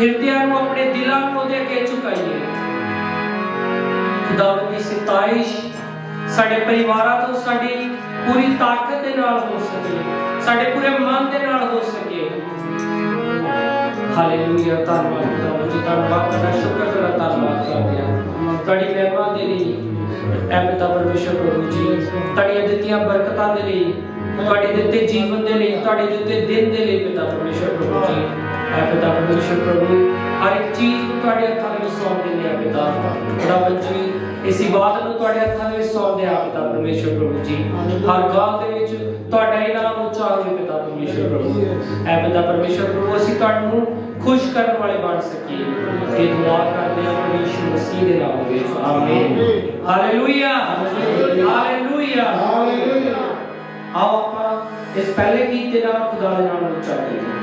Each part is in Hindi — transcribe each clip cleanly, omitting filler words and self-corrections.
हिरदियां नूं अपने दिलां नूं उहदे अगे झुकाइए। खुदावंद दी सिताइश साडे परिवारां तो साडी पूरी ताकत दे नाल हो सके, साडे पूरे मन दे नाल हो सके। हालेलुया। धन्नवाद खुदावंद जी, धन्नवाद तेरा, शुक्र तेरा, धन्नवाद करदे हां तुहाडी महिमा दे लई। ऐ पिता परमेश्वर प्रभु जी, तुहाडीआं दित्तियां बरकतां दे लई, तुहाडे दित्ते जीवन दे लई, तुहाडे दित्ते दिन दे लई पिता परमेश्वर प्रभु जी। ऐ पिता परमेश्वर प्रभु हर एक चीज तुहाडे हत्थां विच सौंप दिंदे आ पिता खुदावंद जी। इस इबादत नूं तुहाडे हत्थां विच सौंपदे आ पिता परमेश्वर प्रभु जी। हर गल दे विच तुहाडा इनाम उच्चा होवे पिता परमेश्वर प्रभु। ऐ पिता परमेश्वर प्रभु असीं तुहानूं खुश करने वाले बन सकीए, ये दुआ करते हैं प्रभु यीशु मसीह दे नाम विच, आमीन। Hallelujah, hallelujah, hallelujah. आओ आपां इस पहले गीत दे नाल खुदा दे नाम उच्चा करिए।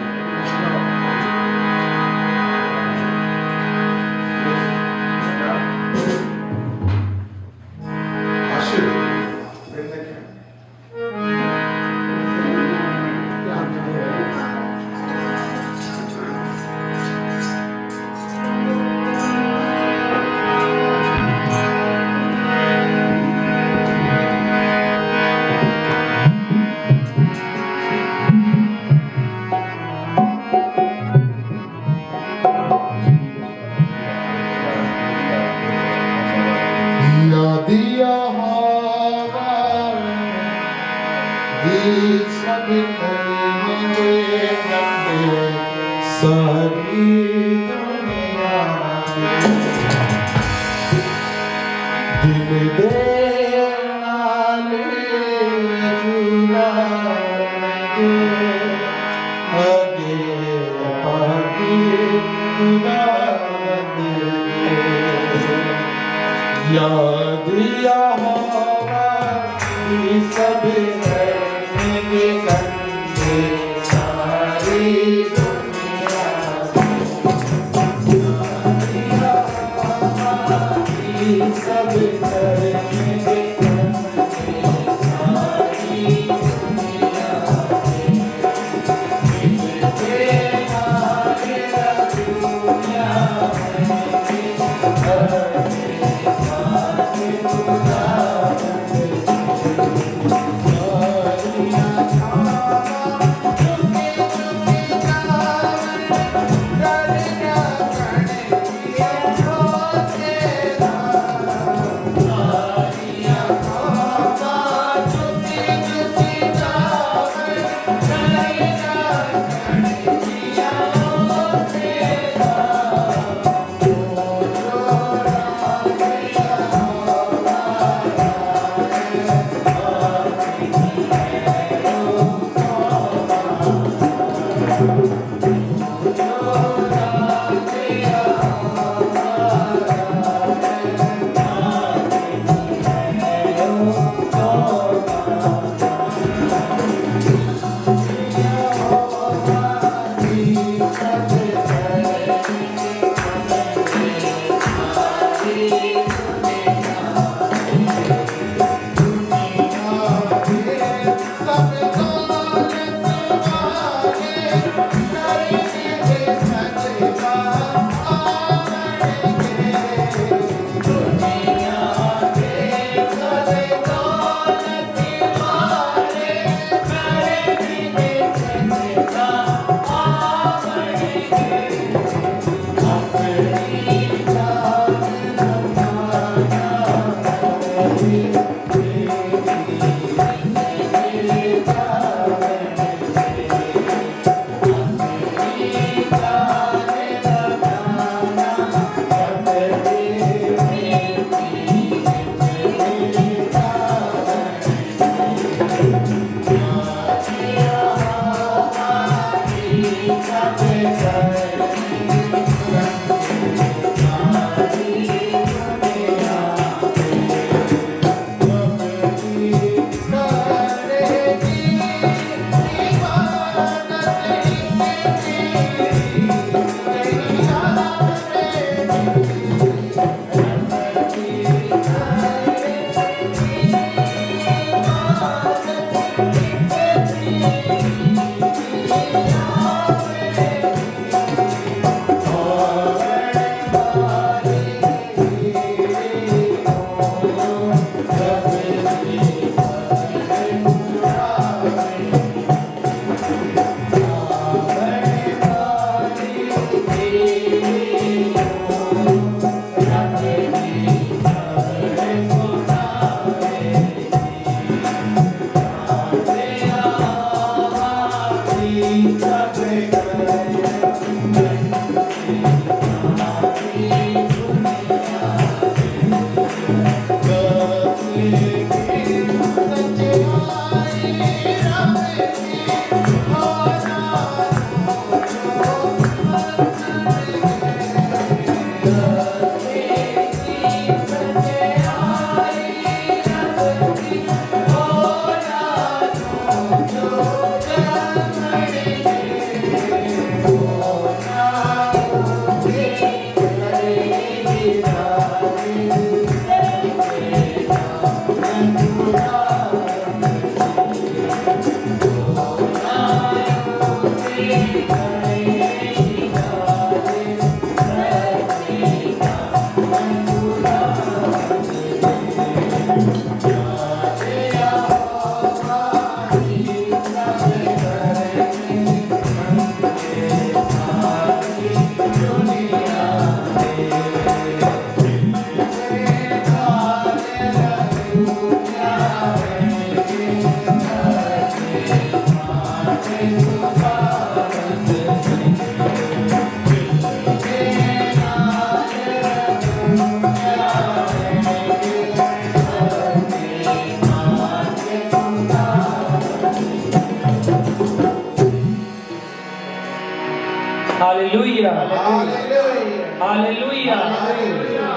Hallelujah hallelujah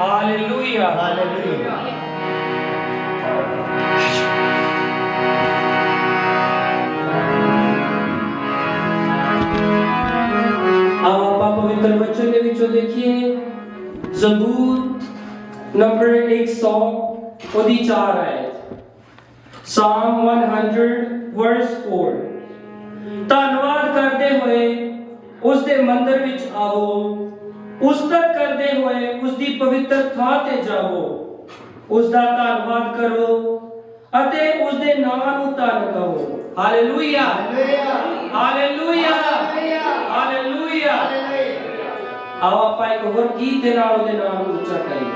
hallelujah hallelujah. अब आप पवित्र वचन के विचों देखिए ज़बूर नंबर 100 ओदी 4 आयत Psalm 100 verse 4 ਧੰਨਵਾਦ ਕਰਦੇ ਹੋਏ ਉਸ ਦੇ ਮੰਦਰ ਵਿੱਚ ਆਓ, ਉਸਤਤ ਕਰਦੇ ਹੋਏ ਉਸ ਦੀ ਪਵਿੱਤਰ ਥਾਂ ਤੇ ਜਾਓ, ਉਸ ਦਾ ਧੰਨਵਾਦ ਕਰੋ ਅਤੇ ਉਸ ਦੇ ਨਾਮ ਨੂੰ ਧੰਨ ਕਹੋ। Hallelujah hallelujah hallelujah. ਆਓ ਆਪਾਂ ਇੱਕ ਹੋਰ ਗੀਤ ਦੇ ਨਾਲ ਉਹਦੇ ਨਾਮ ਨੂੰ ਉੱਚਾ ਕਰੀਏ।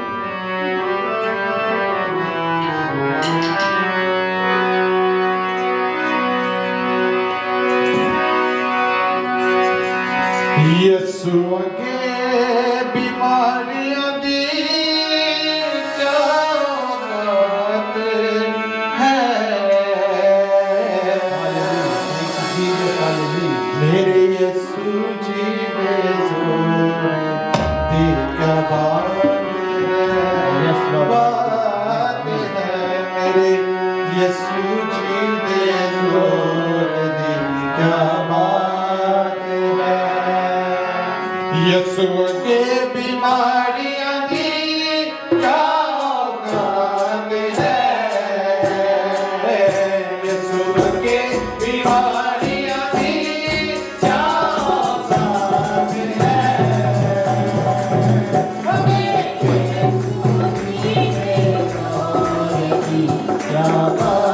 यीशु के बीमारियां दी क्या बात है, मेरे यीशु जी में जोर दी क्या बात है, मेरे यीशु जी में जोर दी क्या बात है। यीशु के बीमारियां दी क्या औकात है, यीशु के बीमारियां दी क्या औकात है, क्या बात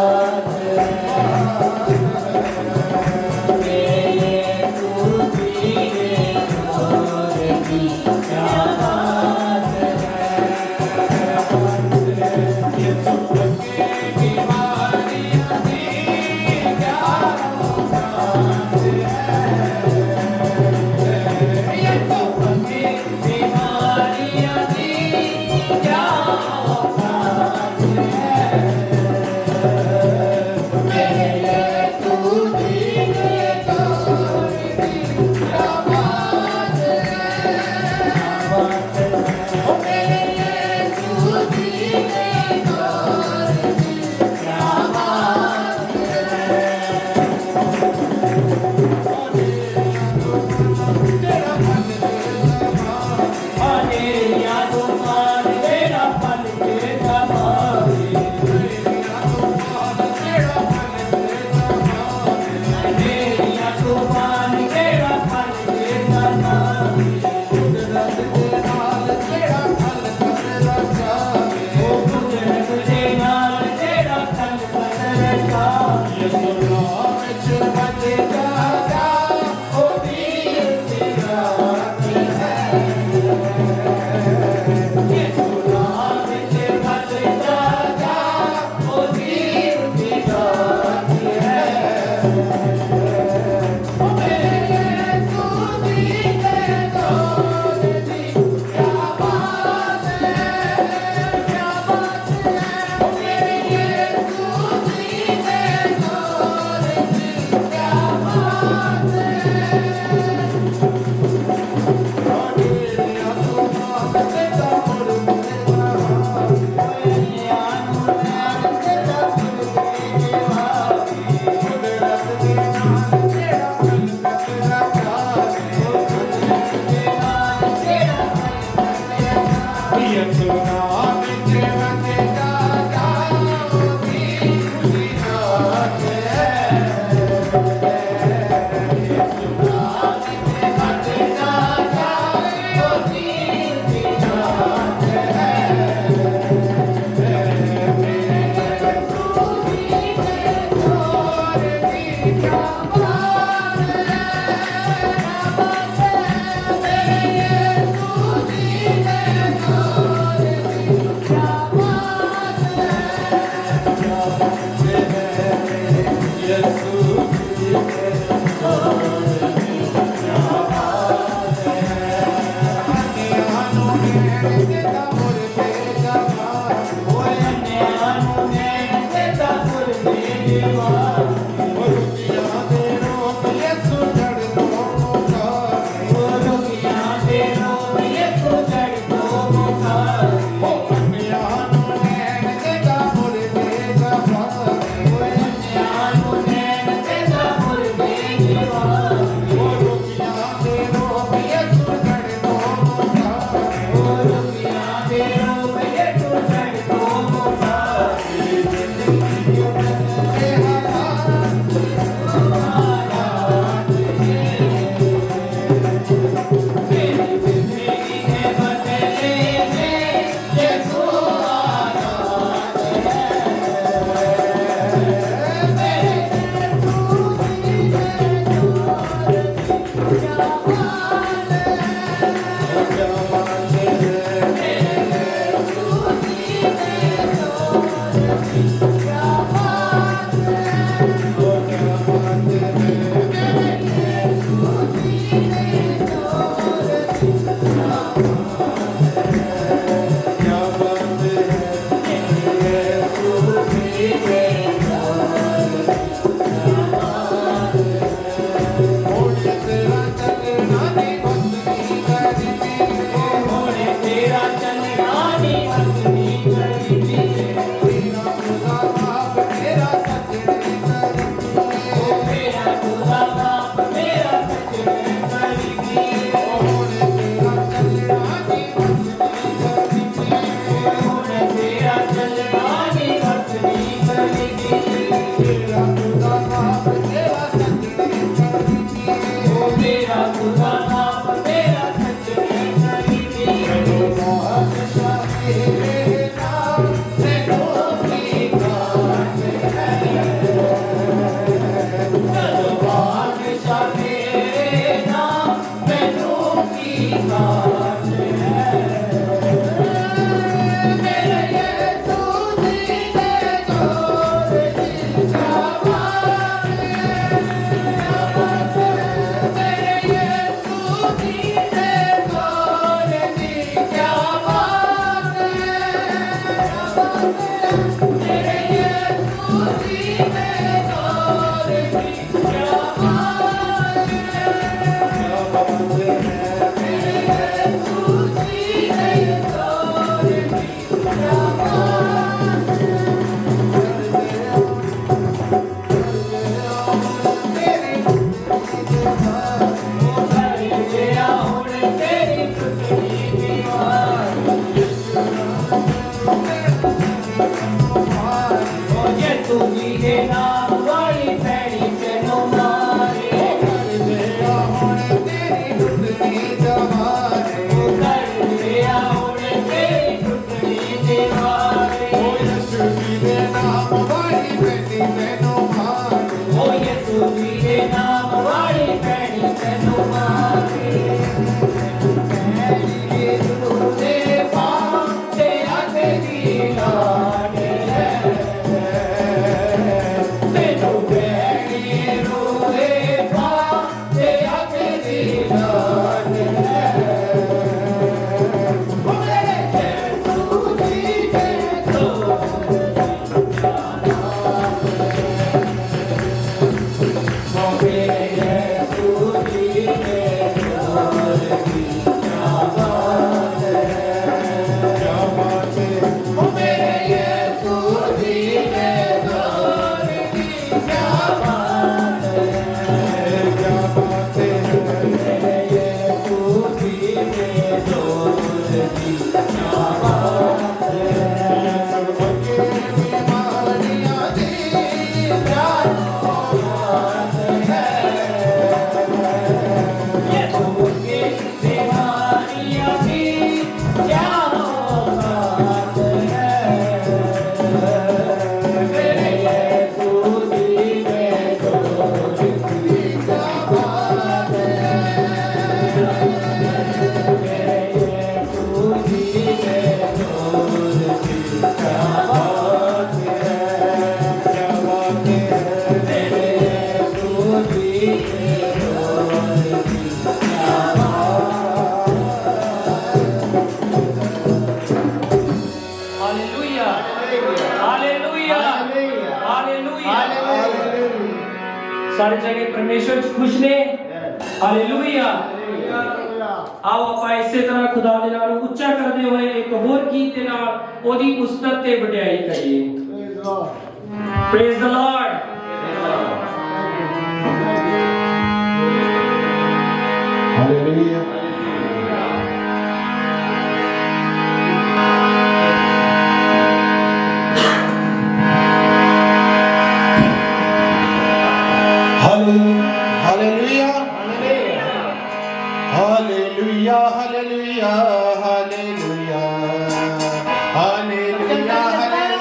तेरा जलवानी पत्नी करेगी तेरा खुदा नाम तेरा सजने करेगी ओ मेरा खुदा नाम तेरा सजने करेगी तो बादशाह तेरे नाम से डोली काट है तो बादशाह तेरे नाम से डोली काट है मेरे यीशु जी ने तोरे दिल का बात मेरे यीशु जी ने तोरे दिल का बात मेरे यीशु जी ने तोरे दिल का बात मेरे यीशु जी ने तोरे दिल का नाम वाली पैड़ी तेनों मारे कर दिया हुण तेरी टुटनी दीवारे ओ कर दिया हुण तेरी टुटनी दीवारे ओ यीशु जी दे नाम वाली पैड़ी तेनों मारे ओ यीशु जी दे नाम वाली पैड़ी तेनों मारे पैड़ी रूले पां ते आते दी लाड है तेनू पैड़ी रूले पां ते आते दी लाड है ओ मेरे यीशु जी दे तो ओ मेरे यीशु जी दे क्या बात है क्या बात है ओ मेरे यीशु जी दे क्या बात है क्या बात है मेरे यीशु जी दे क्या बात है सबके बीमारियां दी क्या बात है ये सबके बीमारियां दी क्या बात है मेरे यीशु जी दे क्या बात है मेरे यीशु जी दे क्या बात है क्या बात है मेरे यीशु जी दे क्या हालेलुया हालेलुया हालेलुया सारी जगह परमेश्वर च खुश ने हालेलुया आओ ਆਪਾਂ ਇਸੇ ਤਰ੍ਹਾਂ ਖੁਦਾ ਦੇ ਨਾਲ ਉੱਚਾ ਕਰਦੇ ਹੋਏ ਇੱਕ ਹੋਰ ਗੀਤ ਦੇ ਨਾਲ ਉਹਦੀ ਉਸਤਤ ਤੇ ਵਡਿਆਈ ਕਰੀਏ praise the Lord Hallelujah. Hallelujah. Hallelujah. Hallelujah. Hallelujah. Hallelujah. Hallelujah.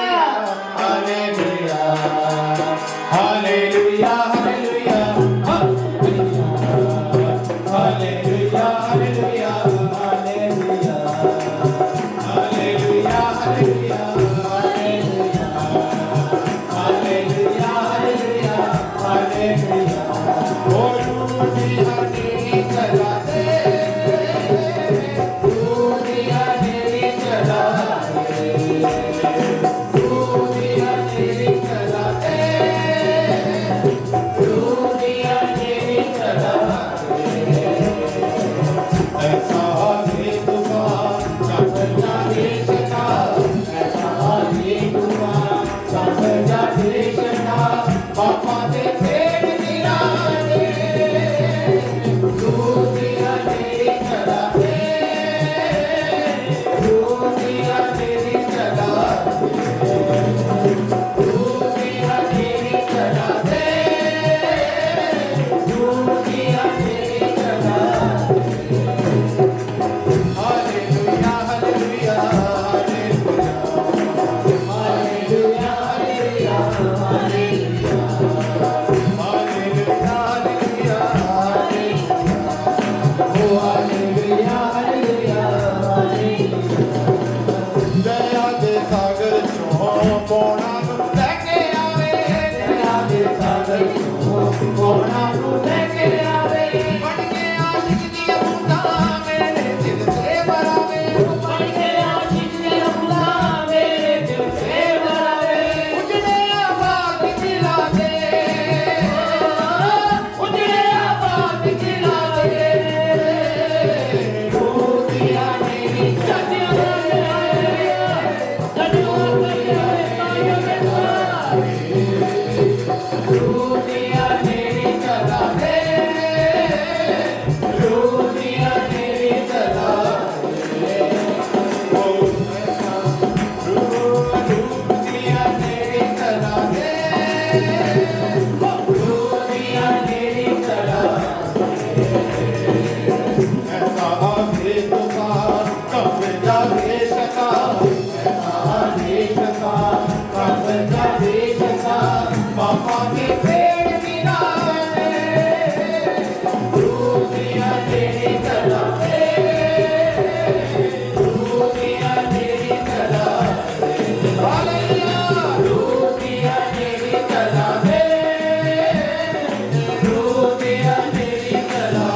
Hallelujah. Hallelujah. Hallelujah. Hallelujah. ਪੌਣਾ ਨੂੰ ਲੈ ਕੇ ਆਵੇ ਤੇਰਾ ਦੇ ਸਾਗਰ ਤੋਂ ਪੌਣਾ ਨੂੰ ਲੈ ਕੇ ਆਵੇ ਬਣ ਕੇ ਆਸ਼ਿਕ ਦੀਆਂ ਬੂੰਦਾਂ ਮੇਰੇ ਦਿਲ ਤੇ ਵਰਾਵੇ ਬਣ ਕੇ ਆਸ਼ਿਕ ਦੀਆਂ ਬੂੰਦਾਂ ਮੇਰੇ ਦਿਲ ਤੇ ਵਰਾਵੇ ਉਜੜੇ ਆਬਾਦ ਖਿਲਾ ਦੇ ਉਜੜੇ ਆਬਾਦ ਖਿਲਾ ਦੇ ਰੋਟੀਆਂ ਮੇਰੀ ਚੱਜੀਆਂ ਰੋਟੀਆਂ ਮੇਰੀ ਚਲਾ ਦੇ ਰੋਟੀਆਂ ਮੇਰੀ ਚਲਾ ਦੇ ਰੋਟੀਆਂ ਮੇਰੀ ਚਲਾ ਦੇ ਰੋਟੀਆਂ ਮੇਰੀ ਚਲਾ ऐसा देश का कब्जा देश का ऐसा देश का कब्जा देश का पापा के पेड़ बिना रूपिया तेरी चला रूपिया तेरी चला रूपिया तेरी चला रूपिया तेरी चला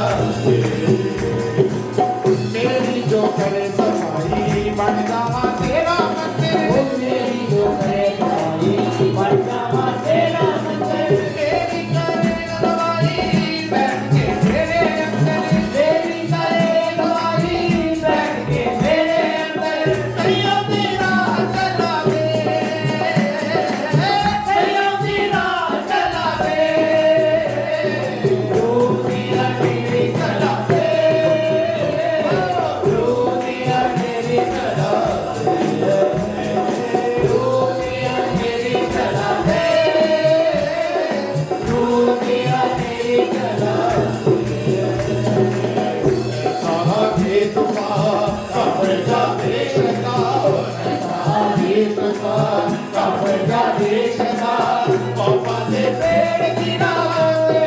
मेरी जो करे सफाई बन जावा तेरा मंदिर मेरी जो करे सफाई बन जावा तेरा मंदिर मेरी करे दवाई बैठ के तेरे अंदर मेरी करे दवाई बैठ के तेरे अंदर सैया तेरा चला दे सैया तेरा चला दे रोटियां तेरी चला दे रोटियां तेरी चला दे रोटियां तेरी चला दे रोटियां तेरी चला दे साहा खेत का कब्जा देश का साहा देश का कब्जा देश का पापा दे पेड़ गिरावे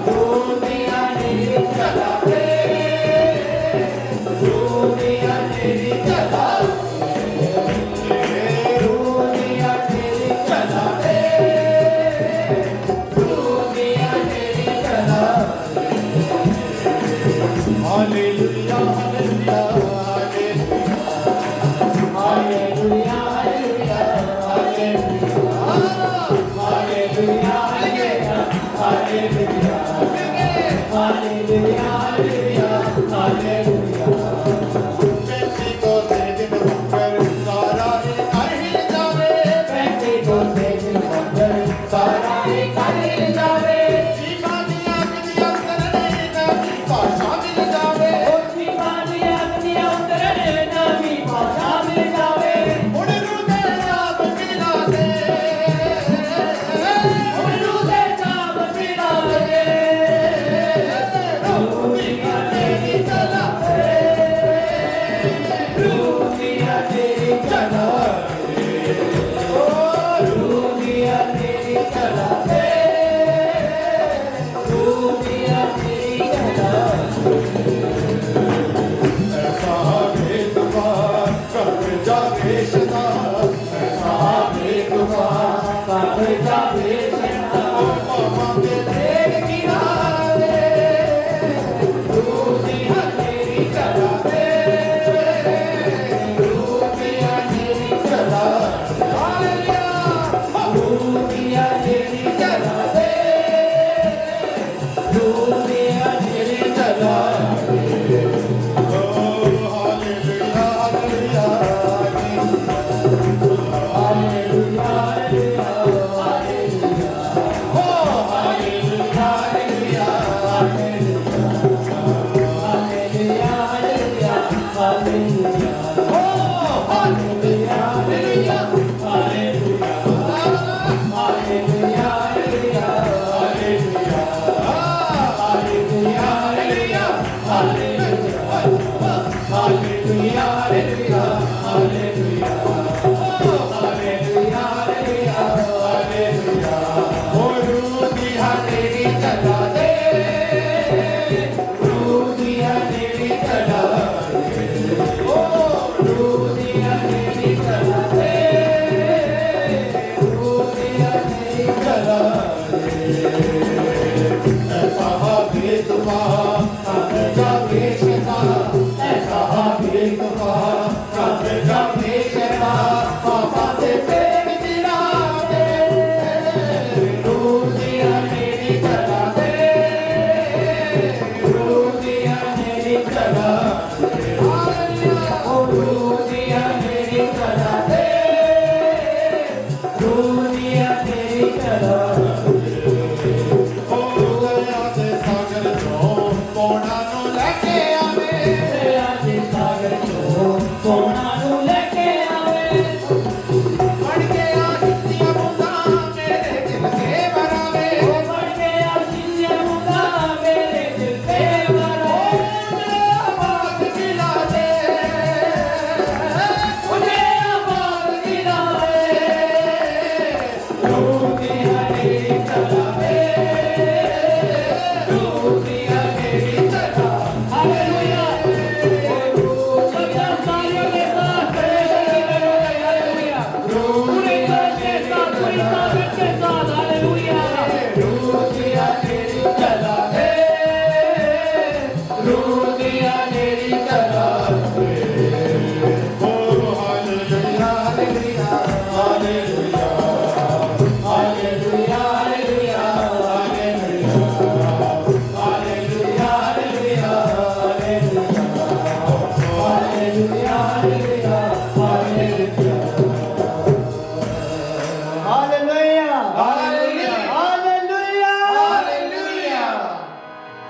रोटियां तेरी चला दे रोटियां तेरी चला रोटियां तेरी चला दे रोटियां तेरी चला hallelujah hallelujah hallelujah hallelujah hallelujah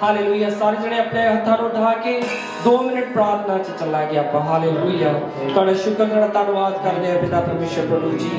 hallelujah. ਸਾਰੇ ਜਣੇ ਆਪਣੇ ਹੱਥਾਂ ਨੂੰ ਉਠਾ ਕੇ 2 ਮਿੰਟ ਪ੍ਰਾਰਥਨਾ 'ਚ ਚੱਲਾਂਗੇ ਆਪਾਂ। ਹਾਲੇਲੂਇਆ। ਤੁਹਾਡਾ ਸ਼ੁਕਰ ਤੁਹਾਡਾ ਧੰਨਵਾਦ ਕਰਦੇ ਹਾਂ ਪਿਤਾ ਪਰਮੇਸ਼ਰ ਪ੍ਰਭੂ ਜੀ,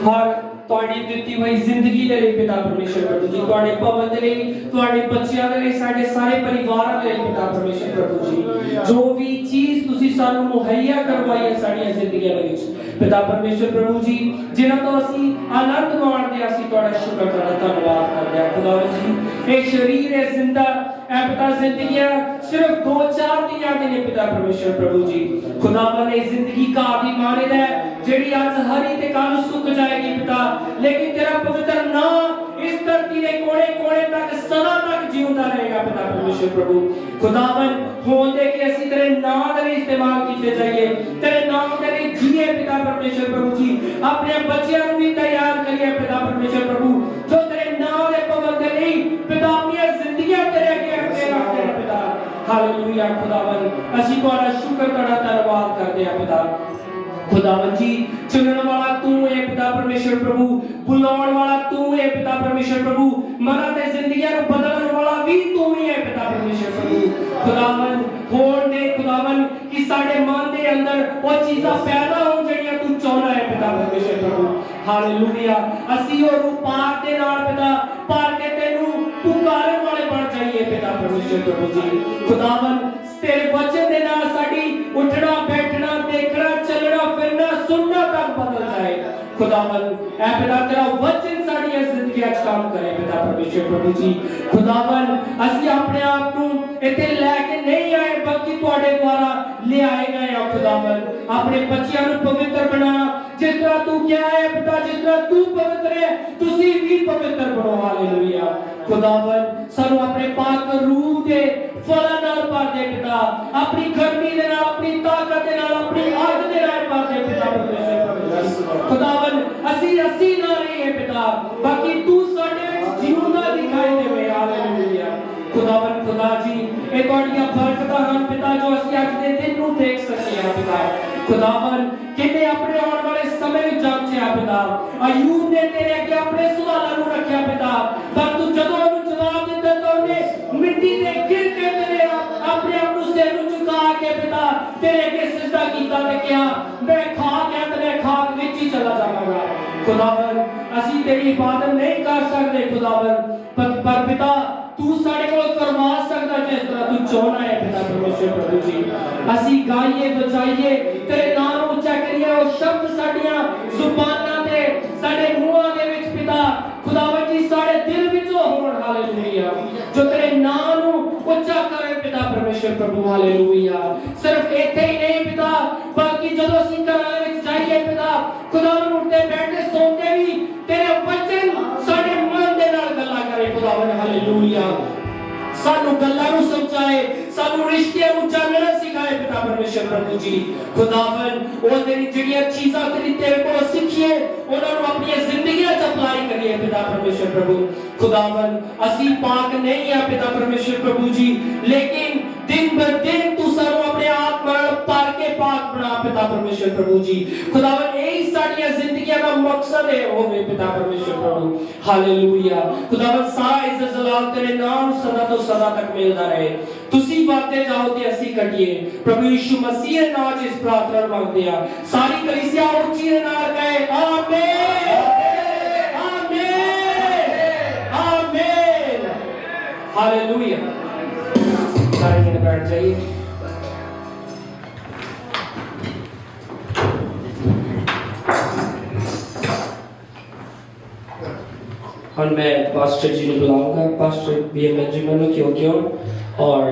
ਹਰ ਤੁਹਾਡੀ ਦਿੱਤੀ ਹੋਈ ਜ਼ਿੰਦਗੀ ਦੇ ਲਈ ਪਿਤਾ ਪਰਮੇਸ਼ਰ ਪ੍ਰਭੂ ਜੀ, ਤੁਹਾਡੇ ਭਵਨ ਦੇ ਲਈ, ਤੁਹਾਡੇ ਬੱਚਿਆਂ ਦੇ ਲਈ, ਸਾਡੇ ਸਾਰੇ ਪਰਿਵਾਰਾਂ ਦੇ ਲਈ ਪਿਤਾ ਪਰਮੇਸ਼ਰ ਪ੍ਰਭੂ ਜੀ, ਜੋ ਵੀ ਚੀਜ਼ ਤੁਸੀਂ ਸਾਨੂੰ ਮੁਹੱਈਆ ਕਰਵਾਈ ਹੈ ਸਾਡੀਆਂ ਜ਼ਿੰਦਗੀਆਂ ਦੇ ਵਿੱਚ ਪਿਤਾ ਪਰਮੇਸ਼ਰ ਪ੍ਰਭੂ ਜੀ, ਜਿਨ੍ਹਾਂ ਤੋਂ ਅਸੀਂ ਆਨੰਦ ਮਾਣਦੇ ਹਾਂ, ਅਸੀਂ ਤੁਹਾਡਾ ਸ਼ੁਕਰ ਤੁਹਾਡਾ ਧੰਨਵਾਦ ਕਰਦੇ ਹਾਂ ਖੁਦਾਵੰਦ ਜੀ। ਇਹ ਸਰੀਰ ਹੈ ਜ਼ਿੰਦਾ ਹੈ ਪਿਤਾ, ਜ਼ਿੰਦਗੀਆਂ ਸਿਰਫ 2-4 ਦਿਨਾਂ ਦੇ ਨੇ ਪਿਤਾ ਪਰਮੇਸ਼ਰ ਪ੍ਰਭੂ ਜੀ। ਖੁਦਾਵੰਦ ਇਹ ਜ਼ਿੰਦਗੀ ਘਾਹ ਦੀ ਮਾਨਦ ਹੈ ਜਿਹੜੀ ਅੱਜ ਹਰੀ ਤੇ ਕੱਲ ਸੁੱਕ ਜਾਏਗੀ ਪਿਤਾ, ਲੇਕਿਨ ਤੇਰਾ ਪਵਿੱਤਰ ਨਾਮ ਇਸ ਧਰਤੀ ਦੇ ਕੋਨੇ-ਕੋਨੇ ਤੱਕ ਸਦਾ ਤੱਕ ਜਿਉਂਦਾ ਰਹੇਗਾ ਪਿਤਾ ਪਰਮੇਸ਼ਰ ਪ੍ਰਭੂ। ਖੁਦਾਵੰਦ ਹੋਣ ਦੇ ਕਿ ਅਸੀਂ ਤੇਰੇ ਨਾਮ ਦੇ ਲਈ ਇਸਤੇਮਾਲ ਕੀਤੇ ਜਾਈਏ, ਤੇਰੇ ਨਾਮ ਦੇ ਲਈ ਜੀਏ ਪਿਤਾ ਪਰਮੇਸ਼ਰ ਪ੍ਰਭੂ ਜੀ। ਆਪਣੇ ਬੱਚਿਆਂ ਨੂੰ ਵੀ ਤਿਆਰ ਕਰੀਏ ਪਿਤਾ ਪਰਮੇਸ਼ਰ ਪ੍ਰਭੂ, ਜੋ ਤੇਰੇ ਨਾਮ ਦੇ ਭਵਨ ਦੇ ਲਈ ਪਿਤਾ ਆਪਣੀਆਂ ਜ਼ਿੰਦਗੀਆਂ ਤੇਰੇ ਅੱਗੇ ਰੱਖਦੇ ਨੇ ਪਿਤਾ। ਹਾਲੇਲੂਇਆ। ਖੁਦਾਵੰਦ ਅਸੀਂ ਤੁਹਾਡਾ ਸ਼ੁਕਰ ਤੁਹਾਡਾ ਧੰਨਵਾਦ ਕਰਦੇ ਹਾਂ ਪਿਤਾ। खुदावन जी, चुनने वाला तू है पिता परमेश्वर प्रभु, बुलाने वाला तू है पिता परमेश्वर प्रभु, मना ते जिंदगियां नु बदलने वाला भी तू ही है पिता परमेश्वर प्रभु। खुदावन होण दे खुदावन कि साडे मन दे अंदर वो चीज़ां पैदा होण जड़ियां तू चाहना है पिता परमेश्वर प्रभु। हालेलुया। असी और पाक दे नाल पिता पार के तेनू पुकारन वाले बन जाइए पिता परमेश्वर प्रभु जी। खुदावन तेरे वचन दे नाल साडी उठना बैठना देखना चलना फिरना सुनना तक बदल जाए खुदावन। ऐ पिता तेरा वचन साडी जिंदगी च काम करे पिता परमेश्वर प्रभु जी। खुदावन असि अपने आप नु इथे लेके नहीं आए बल्कि तुहाडे द्वारा ले आए गए हैं खुदावन। अपने बच्चियां नु पवित्र बना जिस तरह तू क्या है पिता, जिस तरह तू पवित्र है तुसी भी पवित्र बनो। हालेलुया। खुदावन सानू अपने पाक रूह दे फलां नाल भर दे पिता, अपनी गर्मी दे नाल अपनी ताकत दे नाल अपनी आग दे नाल भर दे पिता परमेश्वर प्रभु। खुदावन असी ना रहे पिता, बाकी तू साडे विच जीवना दिखाई देवे। हालेलुया। खुदावन खुदा जी ए तुहाडीआं बरकतां हन पिता जो असी अज दे दिन नू देख सके हां पिता। खुदावन किन्ने अपने आने वाले समय में जांचे पिता, अयूब ने तेरे अगे अपने सवालों नु रखया पिता, पर तू जदों उन्हें जवाब दिता तो उन्हें मिट्टी ते गिर के तेरे अपने आप नु सिर नु झुका के पिता तेरे अगे सिजदा कीता ते कहा मैं खाक है ते मैं खाक विच ही चला जावांगा। खुदावन असी तेरी इबादत नहीं कर सकते खुदावन, पर पिता तू साडे कोल करवा सकदा जिस तरह तू चाहना है पिता परमेश्वर प्रभु जी। असी गाइए बजाइए तेरे नाम नु उच्चा करिए और शब्द साडियां जुबानां ते साडे मुंहां दे विच पिता खुदावन जी साडे दिल विच होण। हालेलुया। जो तेरे नाम नु उच्चा करे पिता परमेश्वर प्रभु। हालेलुया। सिर्फ इत्थे ही नहीं पिता, बल्कि जदों असी घरां विच जाइए पिता खुदावन उठते बैठते सोते भी तेरे वचन साडे मन दे नाल गल्लां करे खुदावन। हालेलुया। सानू गल्लां नु समझाए, सानू रिश्तियां नु जानना सिखाए पिता परमेश्वर प्रभु जी। खुदावन ओ तेरी जड़ियां चीज़ां तेरी तेरे को सीखिए उन्हां नु अपनी जिंदगियां च अप्लाई करिए पिता परमेश्वर प्रभु। खुदावन असी पाक नहीं है पिता परमेश्वर प्रभु जी, लेकिन दिन ब दिन तू सानू अपने आप नाल पार के पाक बना पिता परमेश्वर प्रभु जी। खुदावन यही साडियां जिंदगियां दा मकसद है होवे पिता परमेश्वर प्रभु। हालेलुया। खुदावन सारा इज्जत जलाल तेरे नाम सदा तो सदा तक मिलता रहे। तुसी बातें जाओ ते असी कटिए प्रभु यीशु मसीह दे नाम च इस प्रार्थना मांगदे आ। सारी कलीसिया उच्ची नाल कहे आमीन आमीन आमीन। हालेलुया। सारे जने बैठ जाइए। और मैं पास्टर जी ने बुलाऊंगा, पास्टर बीएमएल जी मैंने क्यों और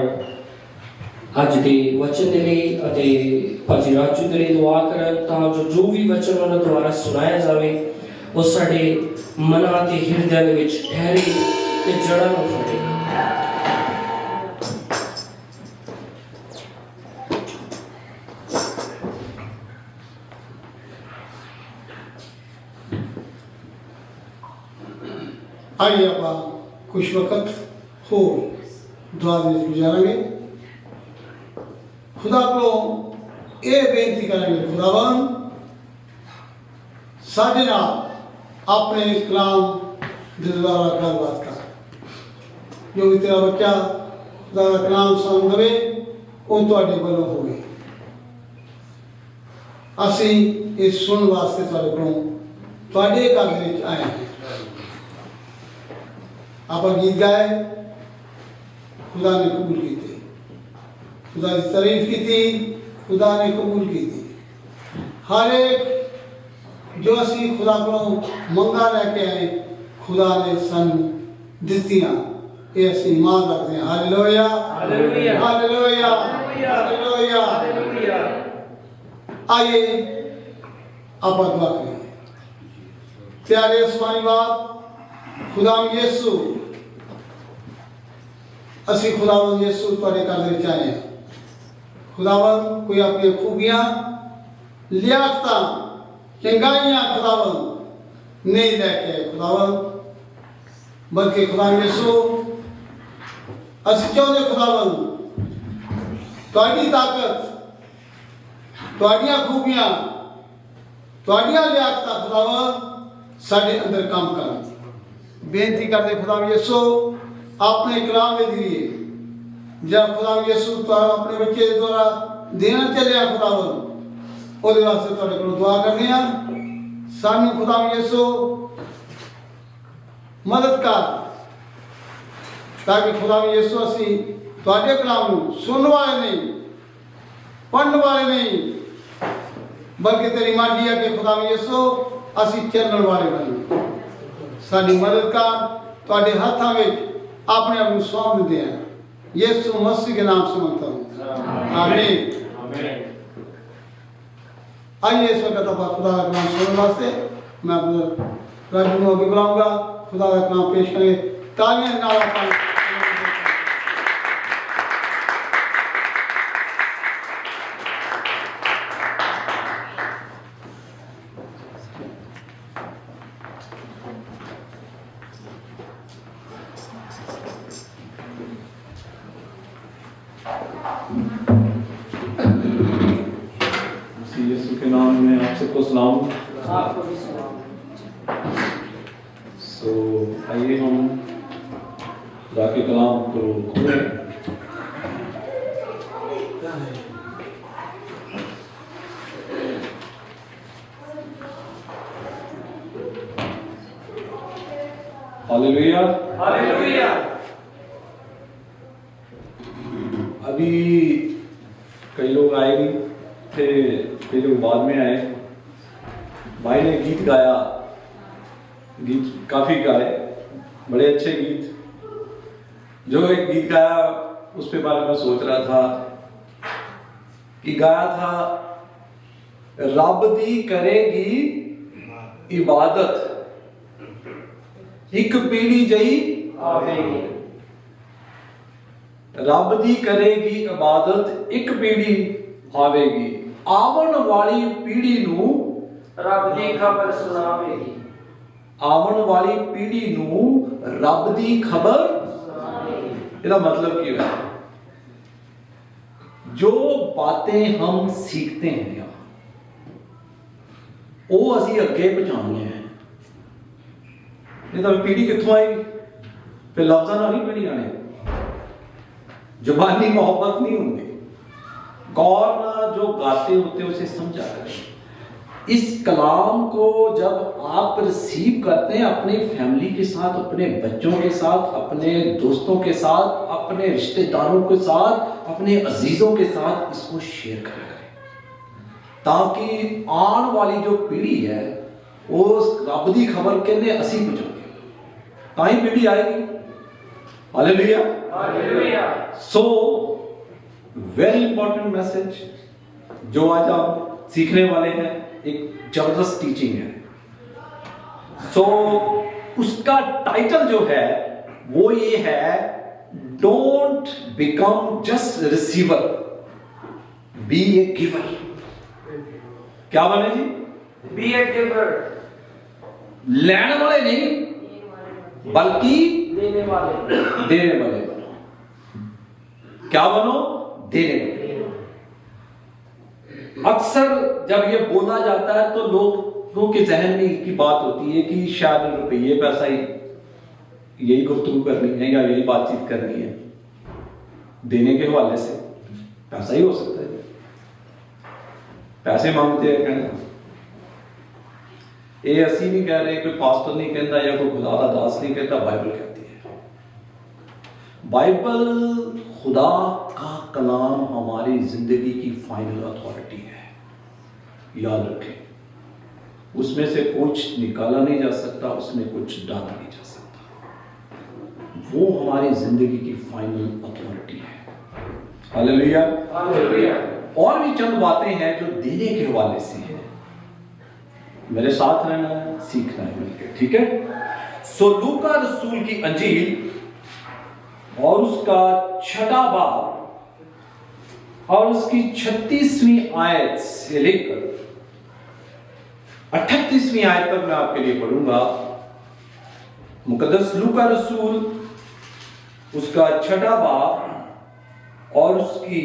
ਅੱਜ ਦੇ वचन ਦੇ ਲਈ ਅਤੇ ਭਾਜੀ ਰਾਜੂ ਦੇ ਲਈ ਦੁਆ ਕਰਨ ਤਾਂ ਜੋ ਵੀ ਵਚਨ ਉਹਨਾਂ ਦੁਆਰਾ ਸੁਣਾਇਆ ਜਾਵੇ ਉਹ ਸਾਡੇ ਮਨਾਂ ਤੇ ਹਿਰਦਿਆਂ ਦੇ ਵਿੱਚ ਠਹਿਰੇ ਤੇ ਜੜ੍ਹਾਂ ਨੂੰ ਫੜੇ। आइए आप कुछ वक्त हो दुआ में गुजारेंगे। खुदा को ये बेनती करेंगे खुदावन साडे नाल अपने इस कलाम दे द्वारा गलबात कर, जो भी तेरा बच्चा खुदा का कलाम सुन दवे वो तुहाडे वल्लों होवे। असीं इस सुन वास्ते तुहाडे कोलों तुहाडे घर विच आए हैं। आपां गीत गाए, खुदा ने कबूल कीते, खुदा की तारीफ की, खुदा ने कबूल की। हर एक जो असी खुदा को मंगा लैके आए खुदा ने सन दित्तियां, ये असी ईमान रखते हैं। Hallelujah hallelujah hallelujah hallelujah hallelujah. आइए आप दुआ करें। प्यारे आसमानी बाप खुदा यीशु, असी खुदावंद यीशु तुहाडे घर विच आए हैं। खुदावंद कोई अपनी खूबियां लियाकतां चंगाइयां खुदावंद नहीं लैके खुदावंद, बल्कि खुदा यीशु असी चाहते खुदावंद तुहाडी ताकत, तुहाडियां खूबियां, तुहाडियां लियाकतां खुदावंद साडे अंदर काम कर। बेनती करते खुदा यीशु अपने कलाम के जरिए जब खुदा यीशु अपने बच्चे द्वारा देना चलिया खुदावंद ਉਹਦੇ ਵਾਸਤੇ ਤੁਹਾਡੇ ਕੋਲ ਦੁਆ ਕਰਨੇ ਆ। ਸਾਨੂੰ ਖੁਦਾ ਯਿਸੂ ਮਦਦ ਕਰ ताकि खुदा यीशु असी ਤੁਹਾਡੇ ਕਲਾਮ ਨੂੰ ਸੁਣਨ ਵਾਲੇ नहीं, पढ़ने वाले नहीं, बल्कि तेरी मर्जी है कि खुदा यीशु असी चलने वाले बने। साडी मदद कर, ਤੁਹਾਡੇ ਹੱਥਾਂ ਵਿੱਚ अपने आप को सौंप देते हैं। यीशु मसीह के नाम से मांगता हूँ, आमीन आमीन। आइए इस वक्त आप खुदा का कलाम सुनने वास्ते मैं अपने राजू को आगे बुलाऊंगा। खुदा का कलाम पेश करें, तालियां नारा पाएं। यीशु के नाम में आप सबको सलाम। सो आइए हम खुदा के कलाम को खोलें। Hallelujah hallelujah. अभी कई लोग आए नहीं थे, कई लोग बाद में आए। भाई ने गीत गाया, गीत काफ़ी गाए, बड़े अच्छे गीत। जो एक गीत गाया उस पे बारे में सोच रहा था कि गाया था, रब दी करेगी इबादत एक पीढ़ी जई आवेगी। रब दी करेगी इबादत एक पीढ़ी आवेगी, आवन वाली पीढ़ी नू रब दी खबर सुनावेगी। आवन वाली पीढ़ी नू रब दी खबर। इसका मतलब क्या है? जो बातें हम सीखते हैं वो असी अगे पहुंचानी है। नहीं तो पीढ़ी कितों आएगी? फिर लफ्ज़ां नाल नहीं पीढ़ी आने, जुबानी मोहब्बत नहीं होती। गौर ना जो गाते होते उसे समझा करें। इस कलाम को जब आप रिसीव करते हैं अपनी फैमिली के साथ, अपने बच्चों के साथ, अपने दोस्तों के साथ, अपने रिश्तेदारों के साथ, अपने अजीजों के साथ इसको शेयर करें, ताकि आने वाली जो पीढ़ी है वो रब दी खबर कहने असी पहुंचाए, ताई पीढ़ी आएगी। Hallelujah hallelujah. So very important message जो आज आप सीखने वाले हैं, एक जबरदस्त टीचिंग है। सो उसका टाइटल जो है वो ये है, don't become just receiver, be a giver. क्या बने जी? बी ए गिवर, लेने वाले नहीं बल्कि देने वाले। देने वाले बनो। क्या बनो? देने वाले। अक्सर जब ये बोला जाता है तो लोगों के जहन में एक ही बात होती है कि शायद रुपये पैसा ही यही गुफ्तगू करनी है या यही बातचीत करनी है। देने के हवाले से पैसा ही हो सकता है। पैसे मांगते हैं कहना, ये असी नहीं कह रहे, कोई पास्टर नहीं कहता या कोई खुदा का दास नहीं कहता, बाइबल कहती है। बाइबल खुदा का कलाम हमारी जिंदगी की फाइनल अथॉरिटी है, याद रखें। उसमें से कुछ निकाला नहीं जा सकता, उसमें कुछ डाला नहीं जा सकता। वो हमारी जिंदगी की फाइनल अथॉरिटी है। हालेलुया। और भी चंद बातें हैं जो देने के हवाले से है। मेरे साथ रहना है, सीखना है मिलकर, ठीक है। सो लूका रसूल की अंजील और उसका 6वां बाब और उसकी 36वीं आयत से लेकर 38वीं आयत तक मैं आपके लिए पढ़ूंगा। मुकद्दस लूका रसूल उसका 6वां बाब और उसकी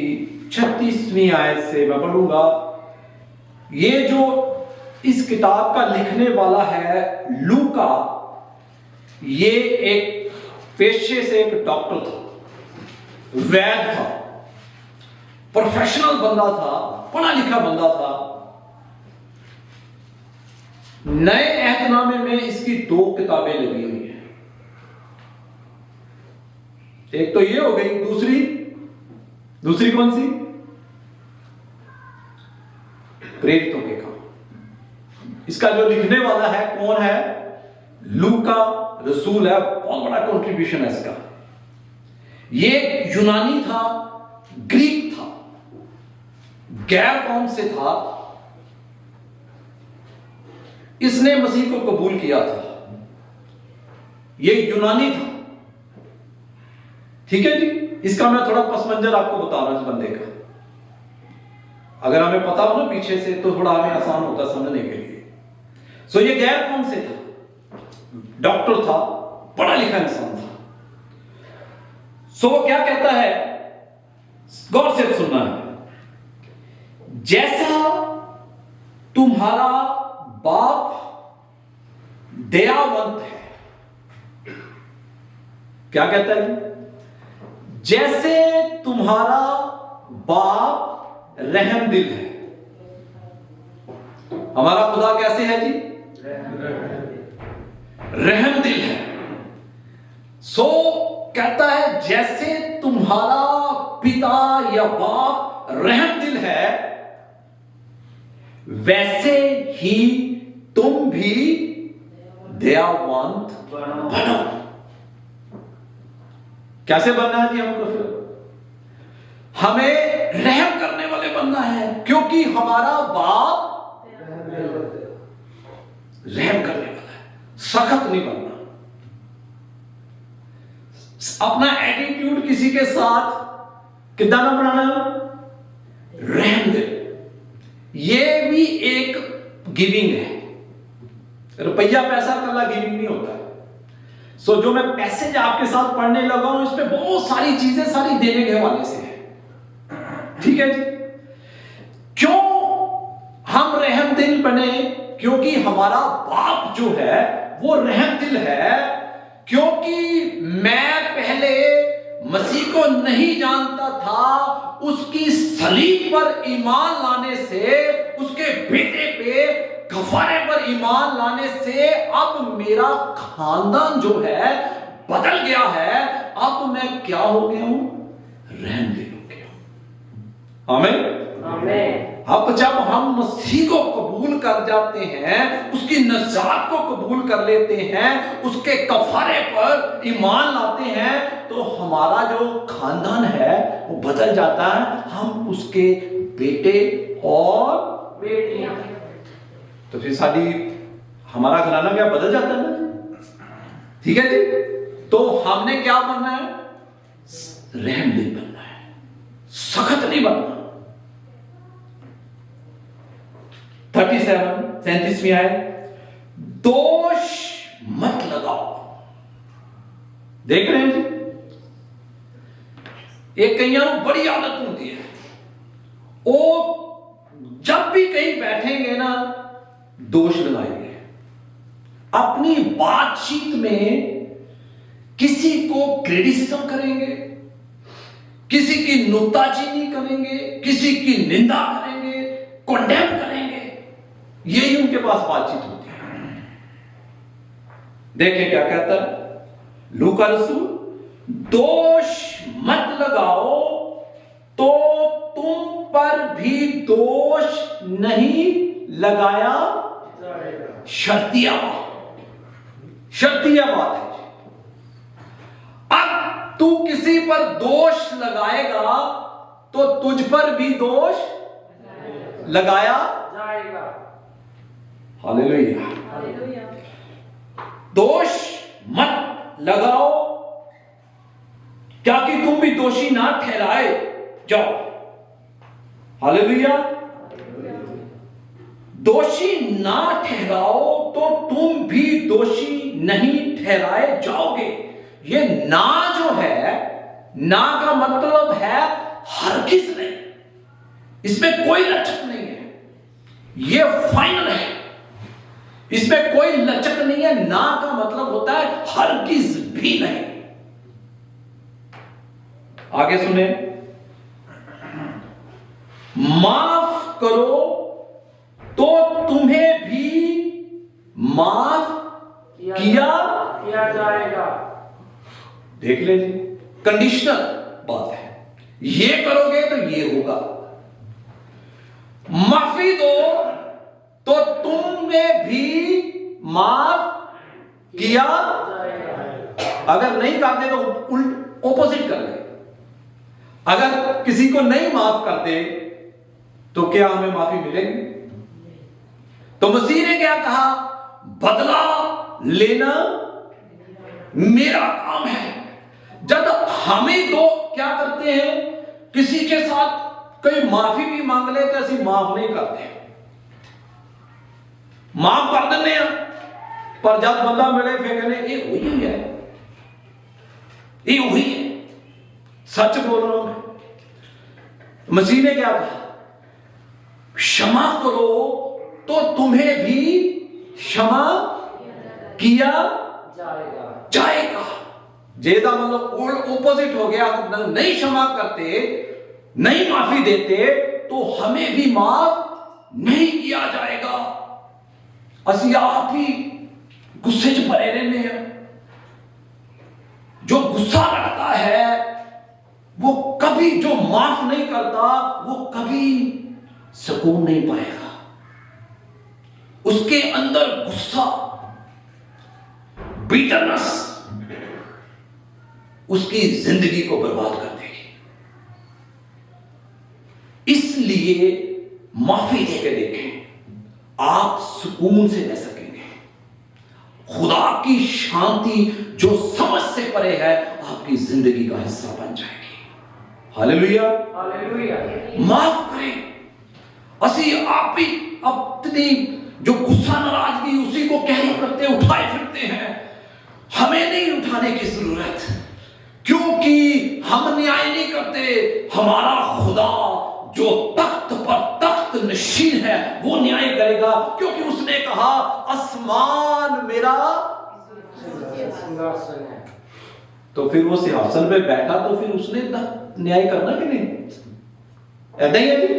36वीं आयत से मैं पढ़ूंगा। ये जो इस किताब का लिखने वाला है लूका, ये एक पेशे से एक डॉक्टर था, वैद्य था, प्रोफेशनल बंदा था, पढ़ा लिखा बंदा था। नए अहदनामे में इसकी 2 किताबें लगी हुई हैं। एक तो ये हो गई, दूसरी कौन सी? प्रेरितों के काम। इसका जो लिखने वाला है कौन है? लूका रसूल है। बहुत बड़ा कंट्रीब्यूशन है इसका। ये यूनानी था, ग्रीक था, गैर कौम से था। इसने मसीह को कबूल किया था। ये यूनानी था, ठीक है जी। इसका मैं थोड़ा पस मंजर आपको बता रहा हूं इस बंदे का। अगर हमें पता हो ना पीछे से तो थोड़ा हमें आसान होता समझने के लिए। सो ये गैर कौम से था, डॉक्टर था, पढ़ा लिखा इंसान था। सो वो क्या कहता है, गौर से सुनना है। जैसा तुम्हारा बाप दयावंत है, क्या कहता है? जैसे तुम्हारा बाप रहमदिल है। हमारा खुदा कैसे है जी? रहमदिल है। सो कहता है जैसे तुम्हारा पिता या बाप रहमदिल है, वैसे ही तुम भी दयावंत बनो। कैसे बनना है जी हमको? फिर हमें रहम करने वाले बनना है, क्योंकि हमारा बाप रहम करने वाला है, सख्त नहीं बनना। अपना एटीट्यूड किसी के साथ कितना ना बनाना, रहम दे। ये भी एक गिविंग है। रुपया पैसा कल्ला गिविंग नहीं होता है। सो जो मैं पैसेज आपके साथ पढ़ने लगा हूं, इसमें बहुत सारी चीजें सारी देने के हवाले से है, ठीक है जी। क्यों हम रहमदिल बने? क्योंकि हमारा बाप जो है वो रहमदिल है। क्योंकि मैं पहले मसीह को नहीं जानता था, उसकी सलीब पर ईमान लाने से, उसके बेटे पे कफारे पर ईमान लाने से अब मेरा खानदान जो है बदल गया है। अब मैं क्या हो गया हूं? रहमदिल हो गया हूं। आमीन। अब जब हम मसीह को कबूल कर जाते हैं, उसकी नजात को कबूल कर लेते हैं, उसके कफारे पर ईमान लाते हैं, तो हमारा जो खानदान है वो बदल जाता है। हम उसके बेटे और बेटियां। तो फिर सारी हमारा घराना क्या बदल जाता है ना, ठीक है जी। तो हमने क्या बनना है? रहमदिल बनना है, सख्त नहीं बनना। 37वीं आयत, दोष मत लगाओ। देख रहे हैं जी, एक कईयां बड़ी आदत होती है, वो जब भी कहीं बैठेंगे ना दोष लगाएंगे। अपनी बातचीत में किसी को क्रिटिसिज्म करेंगे, किसी की नुक्ताचीनी करेंगे, किसी की निंदा करेंगे, कंडेम करेंगे। यही उनके पास बातचीत होती है। देखें क्या कहता है लूका रसूल, दोष मत लगाओ तो तुम पर भी दोष नहीं लगाया शर्तिया बात है। अब तू किसी पर दोष लगाएगा तो तुझ पर भी दोष लगाया जाएगा। हालेलुया। दोष मत लगाओ क्या कि तुम भी दोषी ना ठहराए जाओ। हालेलुया। दोषी ना ठहराओ तो तुम भी दोषी नहीं ठहराए जाओगे। ये ना जो है, ना का मतलब है हरगिज़ नहीं, इसमें कोई लचक नहीं है, ये फाइनल है, इसमें कोई लचक नहीं है। ना का मतलब होता है हरगिज़ भी नहीं। आगे सुने, माफ करो तो तुम्हें भी माफ किया जाएगा। देख लीजिए, कंडीशनल बात है। ये करोगे तो ये होगा। माफी दो तो तुम्हें भी माफ किया जाएगा। अगर नहीं करते तो उल्ट ऑपोजिट कर ले। अगर किसी को नहीं माफ करते तो क्या हमें माफी मिलेगी? तो मसीह ने क्या कहा? बदला लेना मेरा काम है। जब हमें तो क्या करते हैं, किसी के साथ कोई माफी भी मांग ले तो ऐसी माफ नहीं करते, माफ कर देने हैं, पर जब बंदा मिले फिर कहने ये हुई है, ये हुई है। सच बोल रहा हूं मैं। मसीह ने क्या कहा? क्षमा करो तो तुम्हें भी क्षमा किया जाएगा। जेदा मतलब ऑपोजिट हो गया। नहीं क्षमा करते, नहीं माफी देते तो हमें भी माफ नहीं किया जाएगा। असि आप ही गुस्से च भरे रहने हैं। जो गुस्सा रखता है वो कभी, जो माफ नहीं करता वो कभी सुकून नहीं पाएगा। उसके अंदर गुस्सा, बिटरनेस उसकी जिंदगी को बर्बाद कर देगी। इसलिए माफी देके देखें, आप सुकून से रह सकेंगे। खुदा की शांति जो समझ से परे है आपकी जिंदगी का हिस्सा बन जाएगी। हालेलुया। हालेलुया। माफ करें। असी आप ही अपनी जो गुस्सा नाराजगी उसी को कैरी करते उठाए फिरते हैं। हमें नहीं उठाने की जरूरत, क्योंकि हम न्याय नहीं करते। हमारा खुदा जो तख्त पर तख्त नशीन है वो न्याय करेगा, क्योंकि उसने कहा आसमान मेरा सिंहासन है। तो फिर वो सिंहासन पे बैठा तो फिर उसने न्याय करना कि नहीं? ऐसा ही है जी।